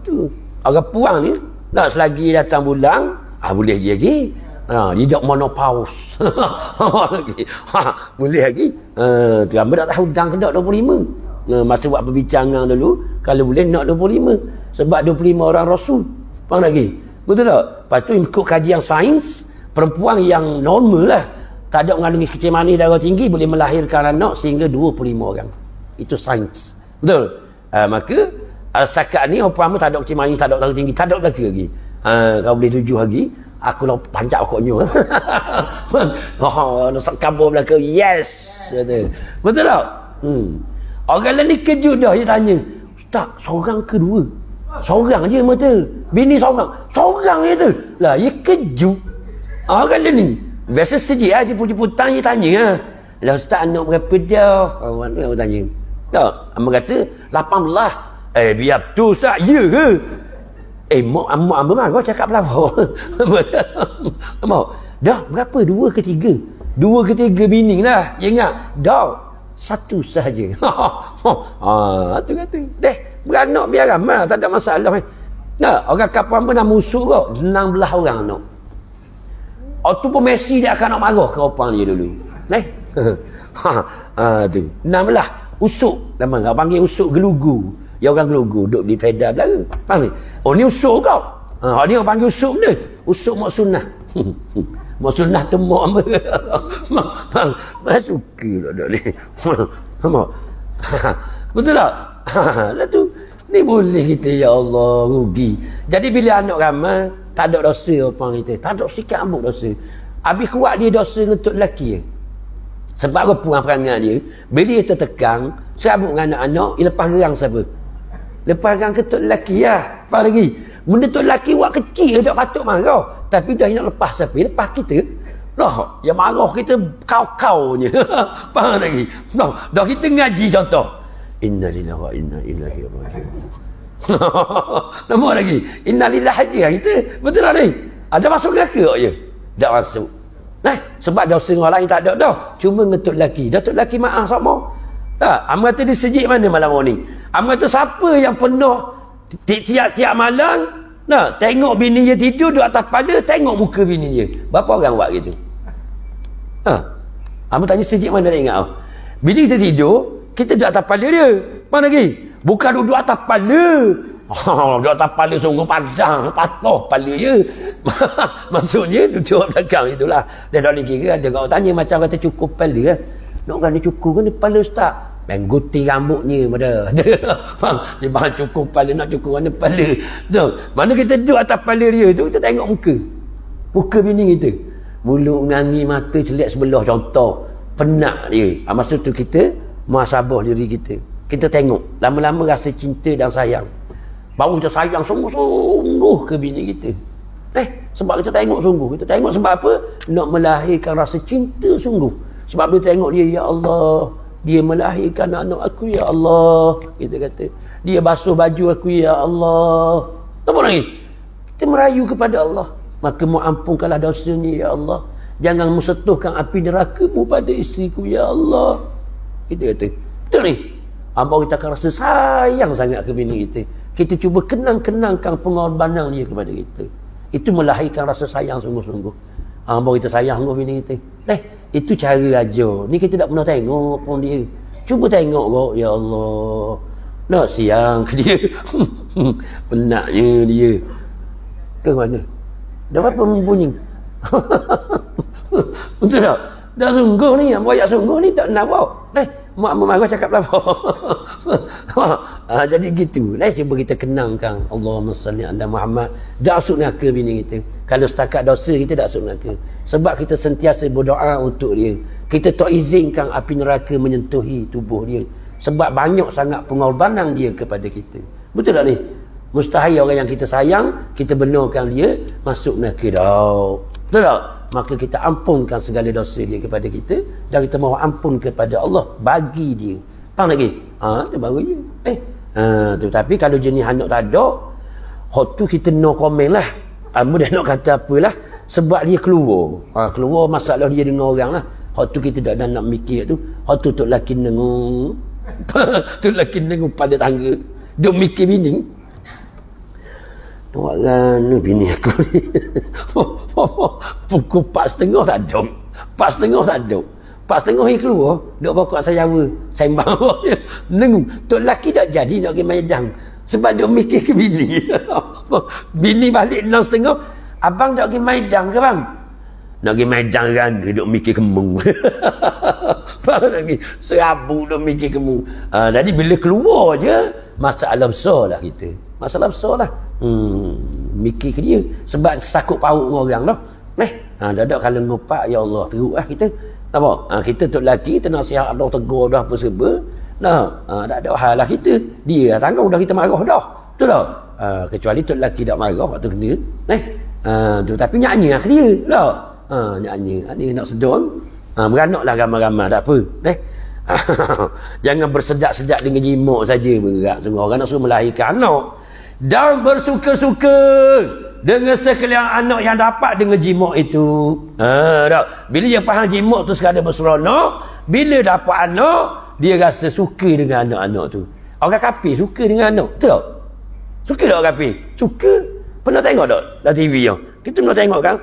Tu. Orang puang ni. Nak selagi datang bulan. Boleh lagi. Dia tak monopause. Lagi. Boleh lagi. Tu hamba tak tahu dan ke 25. Masa buat perbincangan dulu, kalau boleh nak 25. Sebab 25 orang Rasul. Faham lagi? Betul tak? Lepas tu ikut kajian sains, perempuan yang normal lah, tak ada mengandungi kecil manis darah tinggi, boleh melahirkan anak sehingga 25 orang. Itu sains. Betul? Maka setakat ni orang tak ada kecil manis, tak ada darah tinggi, tak ada lagi. Kalau boleh 7 lagi, aku nak panjat okoknya. Nak kabur belakang. Yes. Betul tak? Orang lain ni kejut dah. Dia tanya, Ustaz, seorang ke 2? Seorang je mata. Bini seorang. Seorang je tu. Lah, dia kejut. Orang lain ni. Biasa sejik lah. Jeput-jeputan dia tanya. Lah, Ustaz, anak berapa dah? Orang tanya. Tak? Amba kata, 18. Biar tu Ustaz. Ya ke? Mak amba marah cakap pelawak. Mak, dah berapa? 2 ke 3? 2 ke 3 bini lah. Dia ingat, dah 1 sahaja. Tu kata, beranak biar ramai, tak ada masalah. Nah, orang kapal pun nak musuh kau, 16 orang anak. Waktu pun Messi dia akan nak marah ke opang dia dulu. Tu. Enamlah usuk. Nama orang panggil usuk gelugu. Ya orang gelugu duduk di Fedah Belaka. Faham ni? Oh ni usuk kau. Ni orang panggil usuk benda. Usuk mak sunnah. Mak sunnah tu mak apa? Faham? Suka tak ni. Faham? Betul tak? Lah tu. Ni boleh kita, ya Allah, rugi. Jadi bila anak ramai, tak ada dosa orang kita. Tak ada sikit ambuk dosa. Habis kuat dia dosa untuk lelaki je. Sebab apa puang perangai dia? Bila dia tertekan, serabut dengan anak-anak, dia lepas gerang siapa? Lepas gerang ketuk lelaki lah. Apa lagi? Benda tu lelaki buat kecil, tak patut marah. Tapi dah nak lepas siapa? Lepas kita. Lah, yang marah kita kau-kau je. Faham lagi? Dah kita ngaji contoh. Inna lillahi wa inna ilaihi raji'un. Nama lagi. Inna lillahi haji kita. Betul tak ni? Ada masuk neraka je? Tak masuk. Sebab dosa orang lain tak ada dah. Cuma ngetuk lelaki. Datuk lelaki maaf sama. Tak? Am kata dia sejik mana malam ni? Am kata siapa yang pernah tiap-tiap malam tengok bini dia tidur di atas pada, tengok muka bini dia. Berapa orang buat gitu? Am tanya sejik mana nak ingat? Bini kita tidur, kita duduk atas kepala dia. Mana lagi? Bukan duduk atas kepala. Duduk atas kepala sungguh padang. Patuh kepala dia. Maksudnya duduk belakang itulah. Dia tak boleh kira. Ada orang tanya macam kata cukup kepala kan. Nak kena cukup kan kepala ustaz? Main gunting rambutnya pada. Dia bahan cukup kepala. Nak cukup mana kepala. Mana kita duduk atas kepala dia tu, kita tengok muka. Muka bini kita. Mulut mengangi, mata celik sebelah contoh. Penat dia. Masa tu kita muhasabah diri kita. Kita tengok lama-lama rasa cinta dan sayang. Baru kita sayang sungguh-sungguh ke bini kita. Sebab kita tengok sungguh. Kita tengok sebab apa? Nak melahirkan rasa cinta sungguh. Sebab kita tengok dia, ya Allah, dia melahirkan anak aku, ya Allah. Kita kata, dia basuh baju aku, ya Allah. Apa lagi? Kita merayu kepada Allah. Maka mu ampunkanlah dosanya, ya Allah. Jangan musetuhkan api neraka-Mu pada isteriku, ya Allah. Kita kata, betul ni? Abang kita akan rasa sayang sangat ke bini kita. Kita cuba kenang-kenangkan pengorbanan dia kepada kita. Itu melahirkan rasa sayang sungguh-sungguh. Abang kita sayang dengan bini kita. Itu cara aja. Ni kita tak pernah tengok pun dia. Cuba tengok kok, ya Allah. Nak siang ke dia. Penatnya dia. Ke mana? Dah berapa membunyi? Betul tak? Dah sungguh ni, abang ayat sungguh ni tak nak bawa. Mak marah cakap apa? Jadi gitu. Cuba kita kenangkan Allahumma salli ala Muhammad. Tak masuk neraka bini kita. Kalau setakat dosa kita tak masuk neraka. Sebab kita sentiasa berdoa untuk dia. Kita tak izinkan api neraka menyentuhi tubuh dia. Sebab banyak sangat pengorbanan dia kepada kita. Betul tak ni? Mustahil orang yang kita sayang, kita benarkan dia masuk neraka dah. Betul tak? Maka kita ampunkan segala dosa dia kepada kita dan kita mohon ampun kepada Allah bagi dia. Faham lagi? Itu baru je. Tu. Tapi kalau jenis anak tak ada, hot tu kita no comment lah. Mudah nak kata apalah. Sebab dia keluar. Keluar masalah dia dengan orang lah. Hot tu kita tak nak mikir tu. Hot tu tok laki nengung. Tu laki nengung pada tangga. Dia mikir bini. Buat gana bini aku ni. Pukul 4.30 tak ada. 4.30 tak ada. 4.30 dia keluar. Duk pokok saya Jawa. Sembang. Nengung. Tok laki tak jadi nak pergi Maidang. Sebab dia mikir ke bini. Bini balik 6.30. Abang tak pergi Maidang ke bang? Nak pergi Maidang kan. Dia duk mikir kemung. Faham lagi? Serabu duk mikir kemung. Jadi bila keluar je, masalah besar lah kita. Masalah besar lah. Mikir ke dia. Sebab sakut paut dengan orang dah. Dadak kalau ngopak, ya Allah, teruk lah kita. Apa? Kita tu lelaki, kita nasihat dah, tegur dah, apa serba. Tak ada hal lah kita. Dia tanggung dah, kita marah dah. Betul tak? Kecuali tu lelaki tak marah, waktu kena. Tapi nyanyi lah dia. Tak? Nyanyi. Dia nak sedang. Beranaklah ramai-ramai, tak apa. Jangan bersedak-sedak dengan jimat saja bergerak. Semua orang nak suruh melahirkan anak. Dan bersuka-suka dengan sekalian anak yang dapat dengan jimat itu. Bila dia faham jimat tu sekadar berseronok, bila dapat anak, dia rasa suka dengan anak-anak tu. Orang kafir suka dengan anak. Betul tak? Suka tak orang kafir? Suka. Pernah tengok tak dalam TV yang? Kita pernah tengok kan?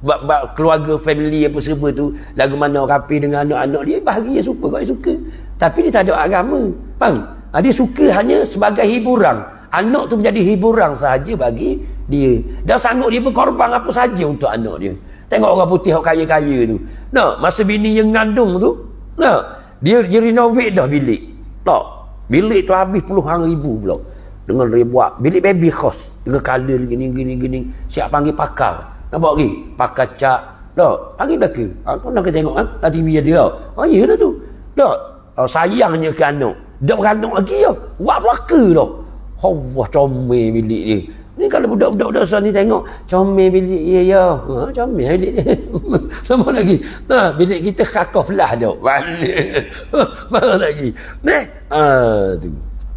bab keluarga, family apa semua tu, lagu mana orang rapi dengan anak-anak dia, bahagia, suka, kau suka. Tapi dia tak ada agama. Faham? Dia suka hanya sebagai hiburan. Anak tu menjadi hiburan sahaja bagi dia. Dah sanggup dia berkorban apa saja untuk anak dia. Tengok orang putih yang kaya-kaya tu. Nah, masa bini yang ngandung tu, nah, dia renovate dah bilik. Tak. Bilik tu habis puluhan ribu pula. Dengan dia buat bilik baby khos. Dengan color gini. Siap panggil pakar. Nampak lagi? Pakar cat. Tak. Panggil belaka. Kau nak tengok kan? Lah TV dia tak. Ya dah tu. Tak. Sayangnya ke anak. Dah beranak lagi ya. Buat belaka tak. Allah, comel bilik dia. Ni kalau budak-budak dasar ni tengok, comel bilik dia ya. Comel bilik dia. Sama lagi. Nah, bilik kita kakaf lah dah. Baru lagi. Ni. Tu.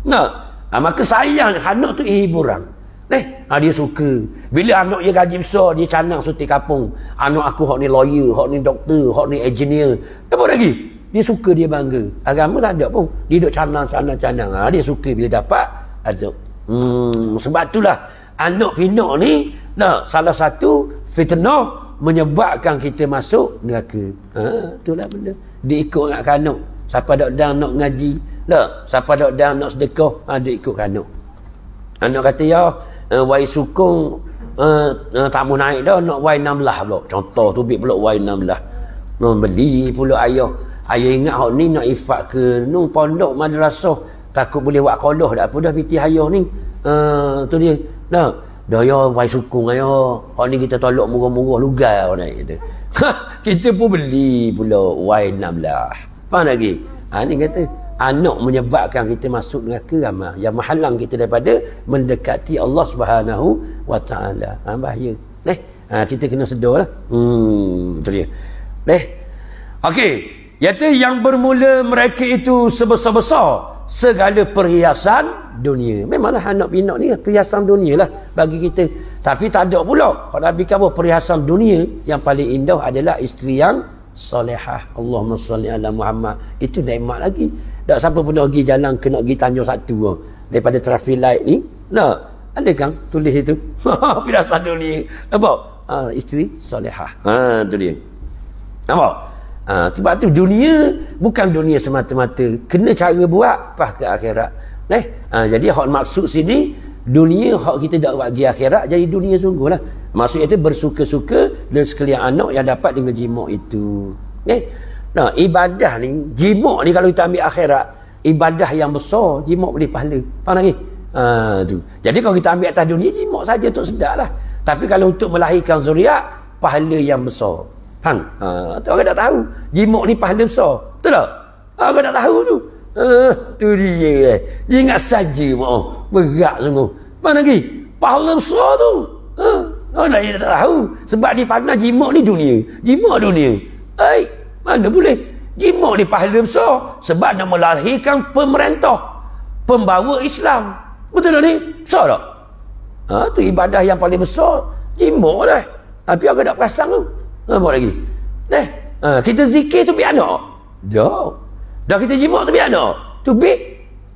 Nah, maka sayang anak tu hiburan. Dia suka. Bila anak dia gaji besar, dia canang suti kapung. Anak aku hak ni lawyer, hak ni doktor, hak ni engineer. Apa lagi? Dia suka, dia bangga. Agama tak ada pun. Dia duduk canang. Dia suka bila dapat ada. Sebab itulah anak pinak ni, salah satu fitnah menyebabkan kita masuk neraka. Itulah benda. Dia ikut nak anak. Siapa dak nak ngaji, siapa dak nak sedekah, dia ikut anak. Anak kata ya, wai sukung tak mau naik dah, nak wai 16 pula. Contoh tu bik pula wai 16. Beli pula ayah. Ayah ingat hak ni nak ifak ke pondok madrasah, takut boleh buat kolah dak apa dah piti ayah ni. Tu dia. Dah ya wai sukung ayah. Hak ni kita tolak murah-murah lugar naik kita. Kita pun beli pula wai 16. Faham lagi? Ni kata anak menyebabkan kita masuk neraka ramah, yang menghalang kita daripada mendekati Allah Subhanahu wa taala. Bahaya. Kita kena sedarlah. Tu dia. Okey. Iaitu yang bermula mereka itu sebesar-besar segala perhiasan dunia. Memanglah anak pinak ni perhiasan dunia lah bagi kita. Tapi tak ada pula. Kalau Nabi kata perhiasan dunia yang paling indah adalah isteri yang salihah. Allahumma salli ala Muhammad. Itu nikmat lagi. Tak siapa pun nak pergi jalan kena pergi Tanjung Satu daripada traffic light ni. Ada kan tulis itu. Perhiasan dunia. Nampak? Isteri salihah. Tu dia. Nampak? Sebab tu dunia bukan dunia semata-mata, kena cara buat pas ke akhirat. Jadi hak maksud sini dunia hak kita dak buat pergi akhirat jadi dunia sungguhlah. Maksudnya itu bersuka-suka dan sekalian anak yang dapat dengan jimat itu. Ibadah ni, jimat ni kalau kita ambil akhirat, ibadah yang besar, jimat boleh pahala. Faham lagi? Tu. Jadi kalau kita ambil atas dunia, jimat saja untuk sedaplah. Tapi kalau untuk melahirkan zuriat, pahala yang besar. Faham? Orang tak tahu. Jimat ni pahala besar. Betul tak? Orang tak tahu tu. Tu dia. Dia ingat saja. Berat sungguh. Mana lagi? Pahala besar tu. Orang tak tahu. Sebab dia pandang jimat ni dunia. Jimat dunia. Mana boleh? Jimat ni pahala besar. Sebab nak melahirkan pemerintah. Pembawa Islam. Betul tak ni? Besar tak? Tu ibadah yang paling besar. Jimat dah. Tapi orang tak perasan tu. Nampak lagi. Kita zikir tu biar anak. Dah kita jimat tu biar anak. Tu big.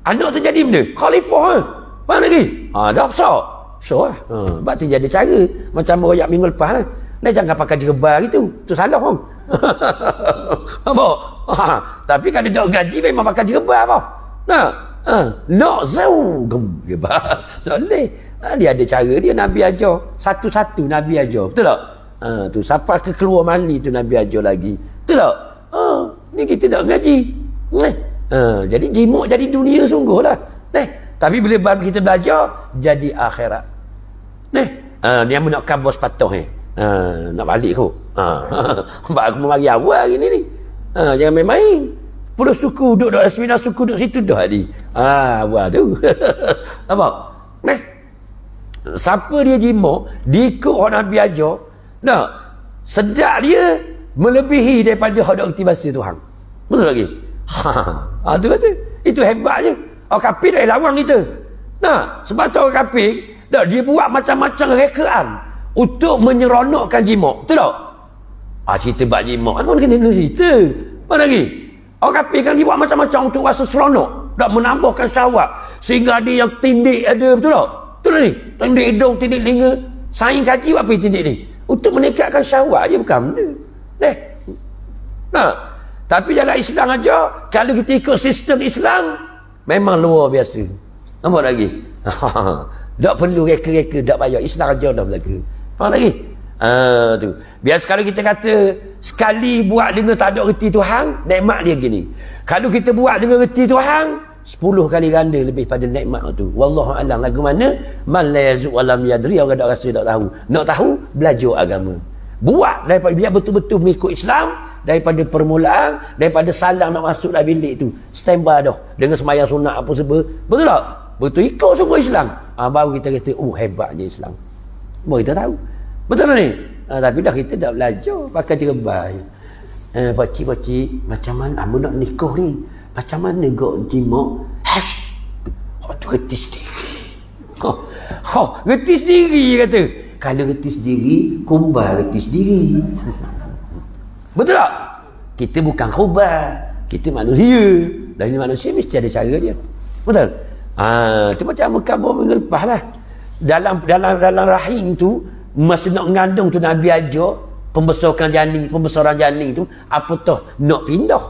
Anak tu jadi benda. Khalifah. Faham lagi? Dah besar. Besar lah. Sebab tu jadi cara. Macam royak minggu lepas lah. Jangan pakai jerba gitu. Tu salah pun. Nampak? Tapi kalau dia gaji memang pakai jerba apa. Nak zau. Jerba. Soleh. Dia ada cara dia Nabi ajar. Satu-satu Nabi ajar. Betul tak? Tu sampai ke keluar mani tu Nabi ajar lagi. Betul tak? Ni kita tak ngaji. Jadi jimat jadi dunia sungguh lah. Tapi bila kita belajar jadi akhirat. Dia nak kabur sepatah nak balik kot. Sebab aku mari awal hari ni. Jangan main-main. 10 suku duduk 9 suku duduk situ dah tadi. Buat tu. Nampak? Siapa dia jimat, diikut orang Nabi ajar. Sedap dia melebihi daripada hak dak reti Tuhan. Betul lagi? Tu kata. Itu hebatnya. Orang kafir dah lawan kita. Sebab tu orang kafir dia buat macam-macam rekaan untuk menyeronokkan jimat. Betul tak? Cerita bab jimat. Aku kena cerita. Mana lagi? Orang kafir kan dia buat macam-macam untuk rasa seronok. Tak menambahkan syahwat. Sehingga ada yang tindik ada. Betul tak? Betul tak ni? Tindik hidung, tindik telinga. Saing kaji buat apa tindik ni? Untuk meningkatkan syahwat je bukan benda. Nah, tapi dalam Islam aja, kalau kita ikut sistem Islam, memang luar biasa. Nampak lagi? Tak perlu reka-reka, tak payah. Islam aja dah berlaku. Faham lagi? Tu. Biar sekali kita kata, sekali buat dengan tak ada reti Tuhan, nikmat dia gini. Kalau kita buat dengan reti Tuhan, 10 kali ganda lebih pada nikmat tu. Wallahu a'lam. Lagu mana? Man la yazuk wa lam yadri, orang tak rasa tak tahu. Nak tahu, belajar agama. Buat daripada biar betul-betul mengikut Islam, daripada permulaan, daripada salang nak masuk dalam bilik tu. Standby dah dengan sembahyang sunat apa sebab. Betul tak? Betul ikut sungguh Islam. Baru kita kata, hebatnya Islam. Baru kita tahu. Betul tak ni? Tapi dah kita dah belajar pakai terbaik. Pakcik-pakcik, macam mana abang nak nikah ni? Macam mana kau jimak? Tu reti sendiri. Reti sendiri kata. Kalau reti sendiri, kumbar reti sendiri. Betul tak? Kita bukan khubar. Kita manusia. Dan ini manusia mesti ada cara dia. Betul? Itu macam kabar minggu lepas lah. Dalam rahim tu, masa nak mengandung tu Nabi ajar pembesaran janin tu, apa tu? Nak pindah.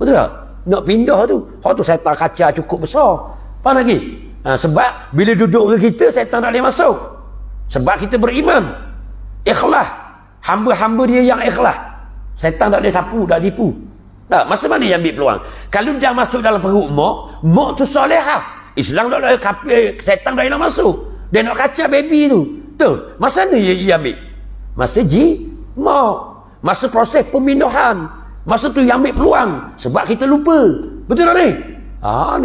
Betul tak? Nak pindah tu. Hak tu syaitan kaca cukup besar. Faham lagi? Sebab bila duduk dengan kita, syaitan tak boleh masuk. Sebab kita beriman. Ikhlas. Hamba-hamba dia yang ikhlas. Syaitan tak boleh sapu, tak tipu. Tak, masa mana yang ambil peluang? Kalau dia masuk dalam perut mak tu solehah. Islam tak boleh kafir, syaitan tak boleh masuk. Dia nak kacau baby tu. Tu, masa mana dia ambil? Masa mak. Masa proses pemindahan. Masa tu yang ambil peluang. Sebab kita lupa. Betul tak ni?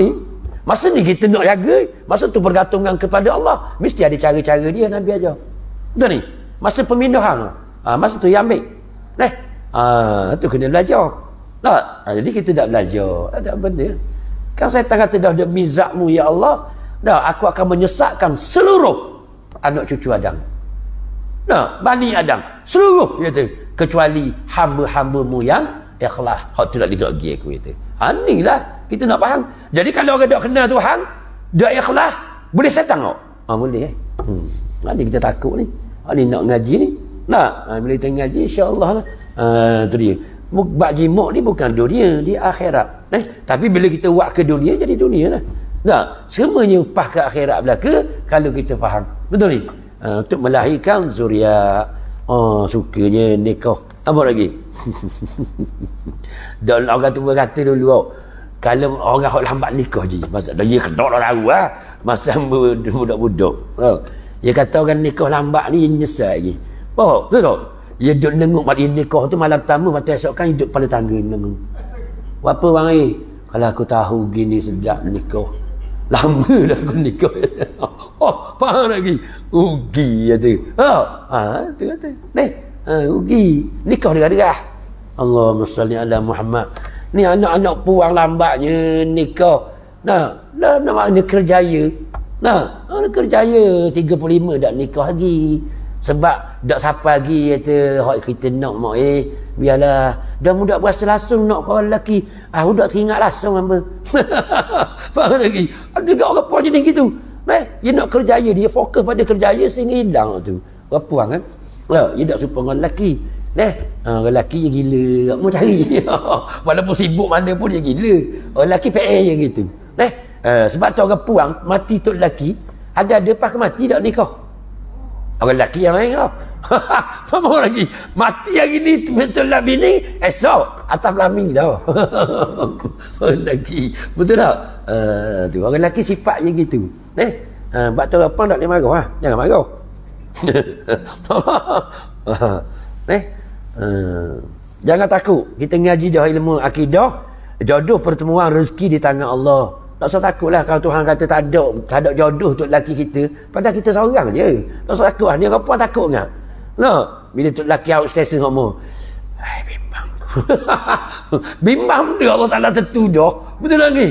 Ni. Masa ni kita nak jaga. Masa tu bergantungan kepada Allah. Mesti ada cara-cara dia Nabi ajar. Betul ni? Masa pemindahan. Masa tu yang ambil. Tu kena belajar. Tak? Jadi kita tak belajar. Tak ada benda. Kan saya kata dah ada mizakmu ya Allah. Dah aku akan menyesatkan seluruh anak cucu Adam. Bani Adam. Seluruh kata. Kecuali hamba-hambamu yang ikhlas. Hak tu tak tidak pergi aku kata. Inilah kita nak faham. Jadi kalau orang tak kenal Tuhan, dak ikhlas, boleh setan tak? Boleh Ni kita takut ni. Ni nak ngaji ni. Bila kita ngaji insya-Allah lah. Tu dia. Bak jimak ni bukan dunia, di akhirat. Tapi bila kita buat ke dunia, jadi dunia lah. Semuanya upah ke akhirat belaka kalau kita faham. Betul ni? Untuk melahirkan zuriat. Sukanya nikah. Apa lagi? Dan orang tu berkata dulu, kalau orang hak lambat nikah je, masa dia kedok dah tahu masa budak-budak. Dia kata orang nikah lambat ni nyesal lagi. Betul tak? Dia duduk nengok mak dia nikah tu malam pertama, mata esok kan hidup pada tangga nengok. Apa bang kalau aku tahu gini sejak nikah, lama dah aku nikah. Faham lagi? Rugi kata. Tu kata. Rugi. Nikah derah-derah. Allahumma salli ala Muhammad. Ni anak-anak puang lambatnya nikah. Nak makna kerjaya. Kerjaya 35 dah nikah lagi. Sebab dak siapa lagi kata hak kita nak mak biarlah dah muda berasa langsung nak kawan lelaki budak teringat langsung hamba. Faham lagi? Ada juga orang puan jenis gitu. Dia nak kerjaya, dia fokus pada kerjaya sehingga hilang tu. Orang puan kan? Dia tak suka dengan lelaki. Orang lelaki je gila, tak mau cari. Walaupun sibuk mana pun dia gila. Orang lelaki PA je gitu. Sebab tu orang puan mati tu lelaki, ada pas mati tak nikah. Orang lelaki yang lain kau. Faham lagi? Mati hari ni betul lah bini, esok atas lami dah. Orang lelaki. Betul tak? Tu orang lelaki sifatnya gitu. Sebab tu apa tak boleh marah. Jangan marah. Jangan takut. Kita ngaji dah ilmu akidah. Jodoh pertemuan rezeki di tangan Allah. Tak usah takutlah kalau Tuhan kata tak ada jodoh untuk lelaki kita. Padahal kita seorang je. Tak usah takut lah. Ni orang puan takut kan? Bila tu lelaki outstation ngomong, bimbang. Bimbang dia Allah Ta'ala tentu dah. Betul lagi?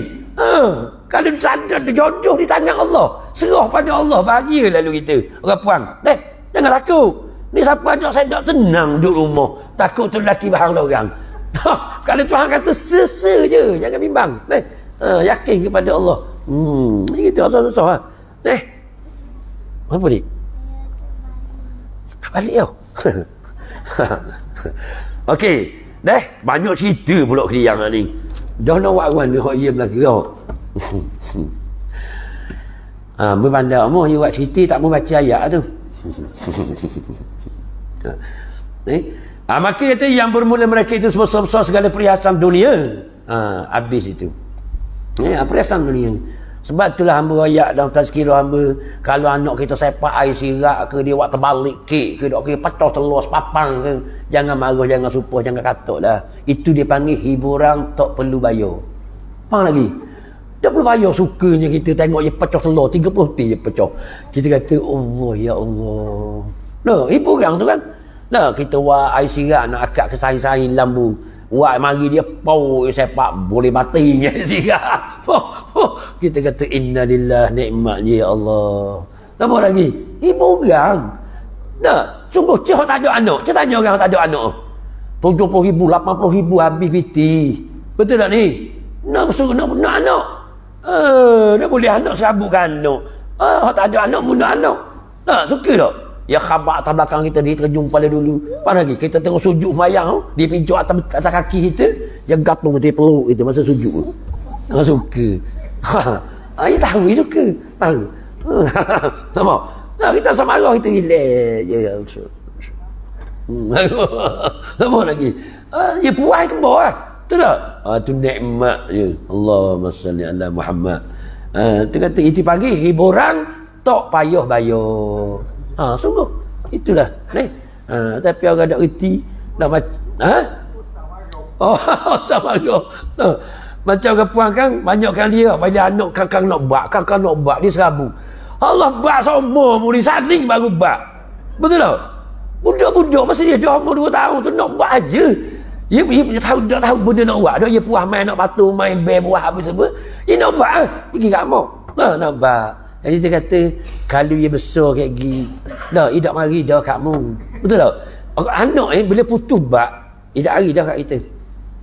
Kalau sadar jodoh di tangan Allah, serah pada Allah, bahagia lalu kita. Orang puan. Jangan takut. Ni siapa ajak saya tak tenang duduk rumah. Takut tu lelaki bahang orang. Kalau Tuhan kata sesa je, jangan bimbang. Yakin kepada Allah. Ni kita susah-susah. Apa ni? Balik tau. Okey, dah banyak cerita pula Kriang ni. Dah nak buat mana hak ia belaka kau. Berbandar mu dia buat cerita tak mau baca ayat tu. Maka kata yang bermula mereka itu sebesar-besar segala perhiasan dunia. Habis itu. Perhiasan dunia. Sebab itulah hamba royak dalam tazkirah hamba, kalau anak kita sepak air sirak ke, dia buat terbalik kek ke, dok ke pecah telur sepapang ke, jangan marah, jangan supuh, jangan katuk lah. Itu dia panggil hiburan tak perlu bayar. Faham lagi? Tak perlu bayar, sukanya kita tengok dia pecah telur 30 ti je pecah. Kita kata Allah ya Allah. Nah, hiburan tu kan. Nah, kita buat air sirak nak akak ke sain-sain lambu. Wah, mari dia pau sepak boleh matinya sirak. Kita kata innalillah nikmatnya ya Allah. Apa lagi? Hiburan. Nah, sungguh cah tak ada anak. Cah tanya orang tak ada anak. 70,000, 80,000 habis piti. Betul tak ni? Nak suruh nak anak. Nak boleh anak serabutkan anak. Tak ada anak muda anak. Nah, suka tak? Ya khabar atas belakang kita, dia terjun pada dulu. Apa lagi? Kita tengok sujud mayang, dia pincuk atas kaki kita, dia gantung dia peluk itu masa sujud. Suka. Dia tahu dia suka. Tahu. Nampak? Nah, kita sama Allah, kita relax je. Nampak lagi? Dia puas ke bawah. Betul tak? Itu nikmat je. Allahumma salli ala Muhammad. Itu kata, itu pagi hiburan tak payah bayar. Sungguh itulah ni. Tapi orang tak reti nak sama dia. Macam orang puan kan banyak kali dia banyak anak kakak nak bak dia serabu. Allah bak semua muli saling baru bak. Betul tak? Budak-budak masa dia umur 2 tahun tu nak bak aja. Dia tahu benda nak buat. Dia puas main nak batu, main bel buah habis semua. Dia nak bak pergi kat mak. Nak bak. Jadi dia kata, kalau dia besar kayak gini, dah, dia tak mari dah kat mu. Betul tak? Anak bila putus bak, dia tak mari dah kat kita.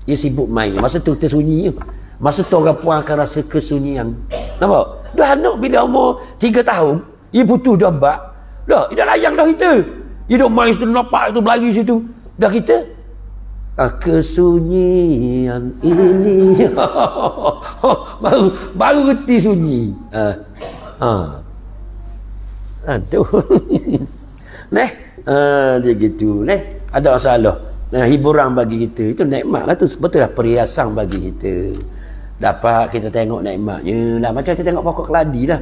Dia sibuk main. Masa tu tersunyi. Masa tu orang puan akan rasa kesunyian. Nampak? Dah anak bila umur 3 tahun, dia putus dah bak. Dah, dia dah layan dah kita. Dia dah main situ, nampak tu, berlari situ. Dah kita, kesunyian ini. baru reti sunyi. Aduh. Neh, dia gitu. Neh, ada masalah. Hiburan bagi kita itu nikmat lah tu. Betul lah, perhiasan bagi kita. Dapat kita tengok nikmatnya lah. Macam kita tengok pokok keladi lah.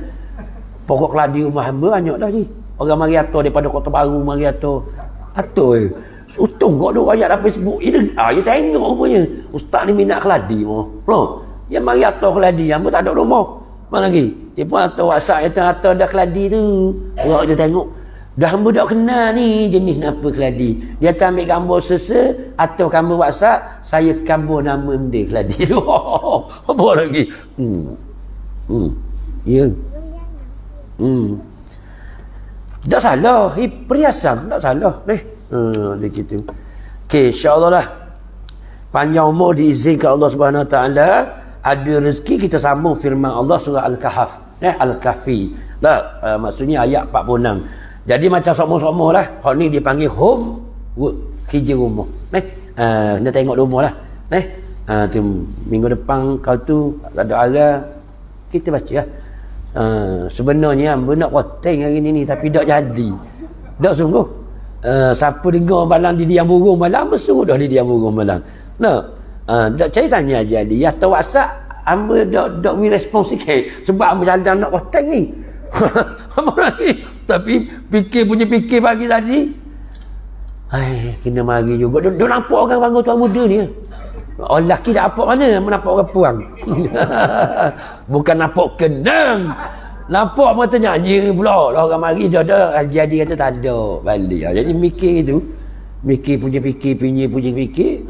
Pokok keladi rumah hamba banyak dah ni. Orang mari atur daripada Kota Baru mari atur. Atur untung kau ada ayat dapat Facebook. Dia tengok rupanya. Ustaz ni minat keladi. Dia mari atur keladi. Hamba tak ada rumah. Mana lagi? Dia pun atau WhatsApp atau dah keladi tu. Orang dia tengok. Dah hamba tak kenal ni jenis apa keladi. Dia tak ambil gambar atau gambar WhatsApp. Saya gambar nama dia keladi tu. Apa lagi? Ya. Tak salah. Perhiasan. Tak salah. Dia gitu. Okay, insyaAllah lah. Panjang umur diizinkan Allah Subhanahu Wa Taala. Ada rezeki kita sambung firman Allah surah Al-Kahf. Al-Kahfi. Maksudnya ayat 46. Jadi macam sama-sama lah. Hal ni dipanggil home work. Kerja rumah. Kita tengok rumah lah. Tu, minggu depan kau tu ada arah kita baca lah. Sebenarnya hamba nak poteng hari ni tapi tak jadi. Tak sungguh. Siapa dengar malam di diam burung malam, bersungguh dah di diam burung malam. Tak ceritanya jadi atau WhatsApp hamba dak respon sikit sebab hamba cadang nak poteng ni. Tapi fikir pagi tadi kena mari juga. Dia nampak orang bangun tuan muda ni. Orang lelaki tak apa mana nampak orang puang. Bukan nampak kenang. Nampak mata nyanyi pula. Orang mari dia ada jadi kata tak ada balik. Jadi mikir itu. Mikir punya fikir.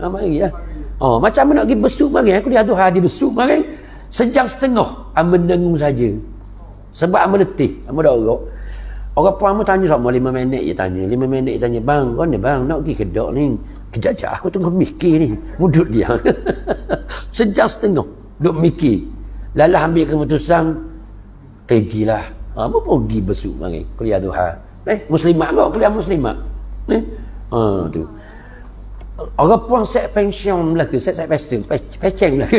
Mari lah. Macam mana nak pergi besuk mari. Aku dia tu hari besuk mari. Sejam setengah hamba dengung saja. Sebab hamba letih. Hamba dah orok. Orang puan pun tanya sama 5 minit je tanya. 5 minit tanya, bang, kau ni bang nak pergi kedok ni. Kejap-kejap aku tengah mikir ni. Mudut dia. Sejam setengah duk mikir. Lalah ambil keputusan pergilah. Apa pergi besuk mari kuliah duha. Muslimat kau kuliah muslimat. Tu. Orang puang set pension Melaka, set peceng Melaka.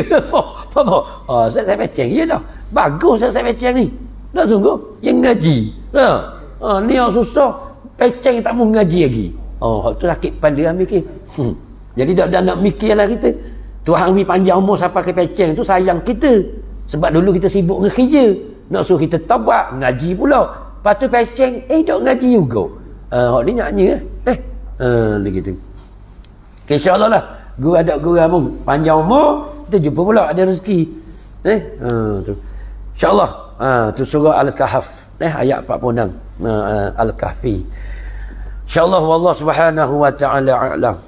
Apa? Set peceng. Ya dah. Bagus set peceng ni. Dah sungguh. Yang ngaji. Ni yang susah. Peceng tak mau ngaji lagi. Tu sakit pada ambil ke. Jadi dah nak mikir lah kita. Tuhan ambil panjang umur sampai ke peceng tu sayang kita. Sebab dulu kita sibuk dengan kerja. Nak suruh kita taubat, ngaji pula. Lepas tu peceng, dok ngaji juga. Hak ni nyanyi dia gitu. Okay, insyaAllah lah. Guru ada guru pun panjang umur, kita jumpa pula ada rezeki. Tu. InsyaAllah. Tu surah Al-Kahf. Ayat 46. Al-Kahfi. InsyaAllah wallah subhanahu wa ta'ala a'lam.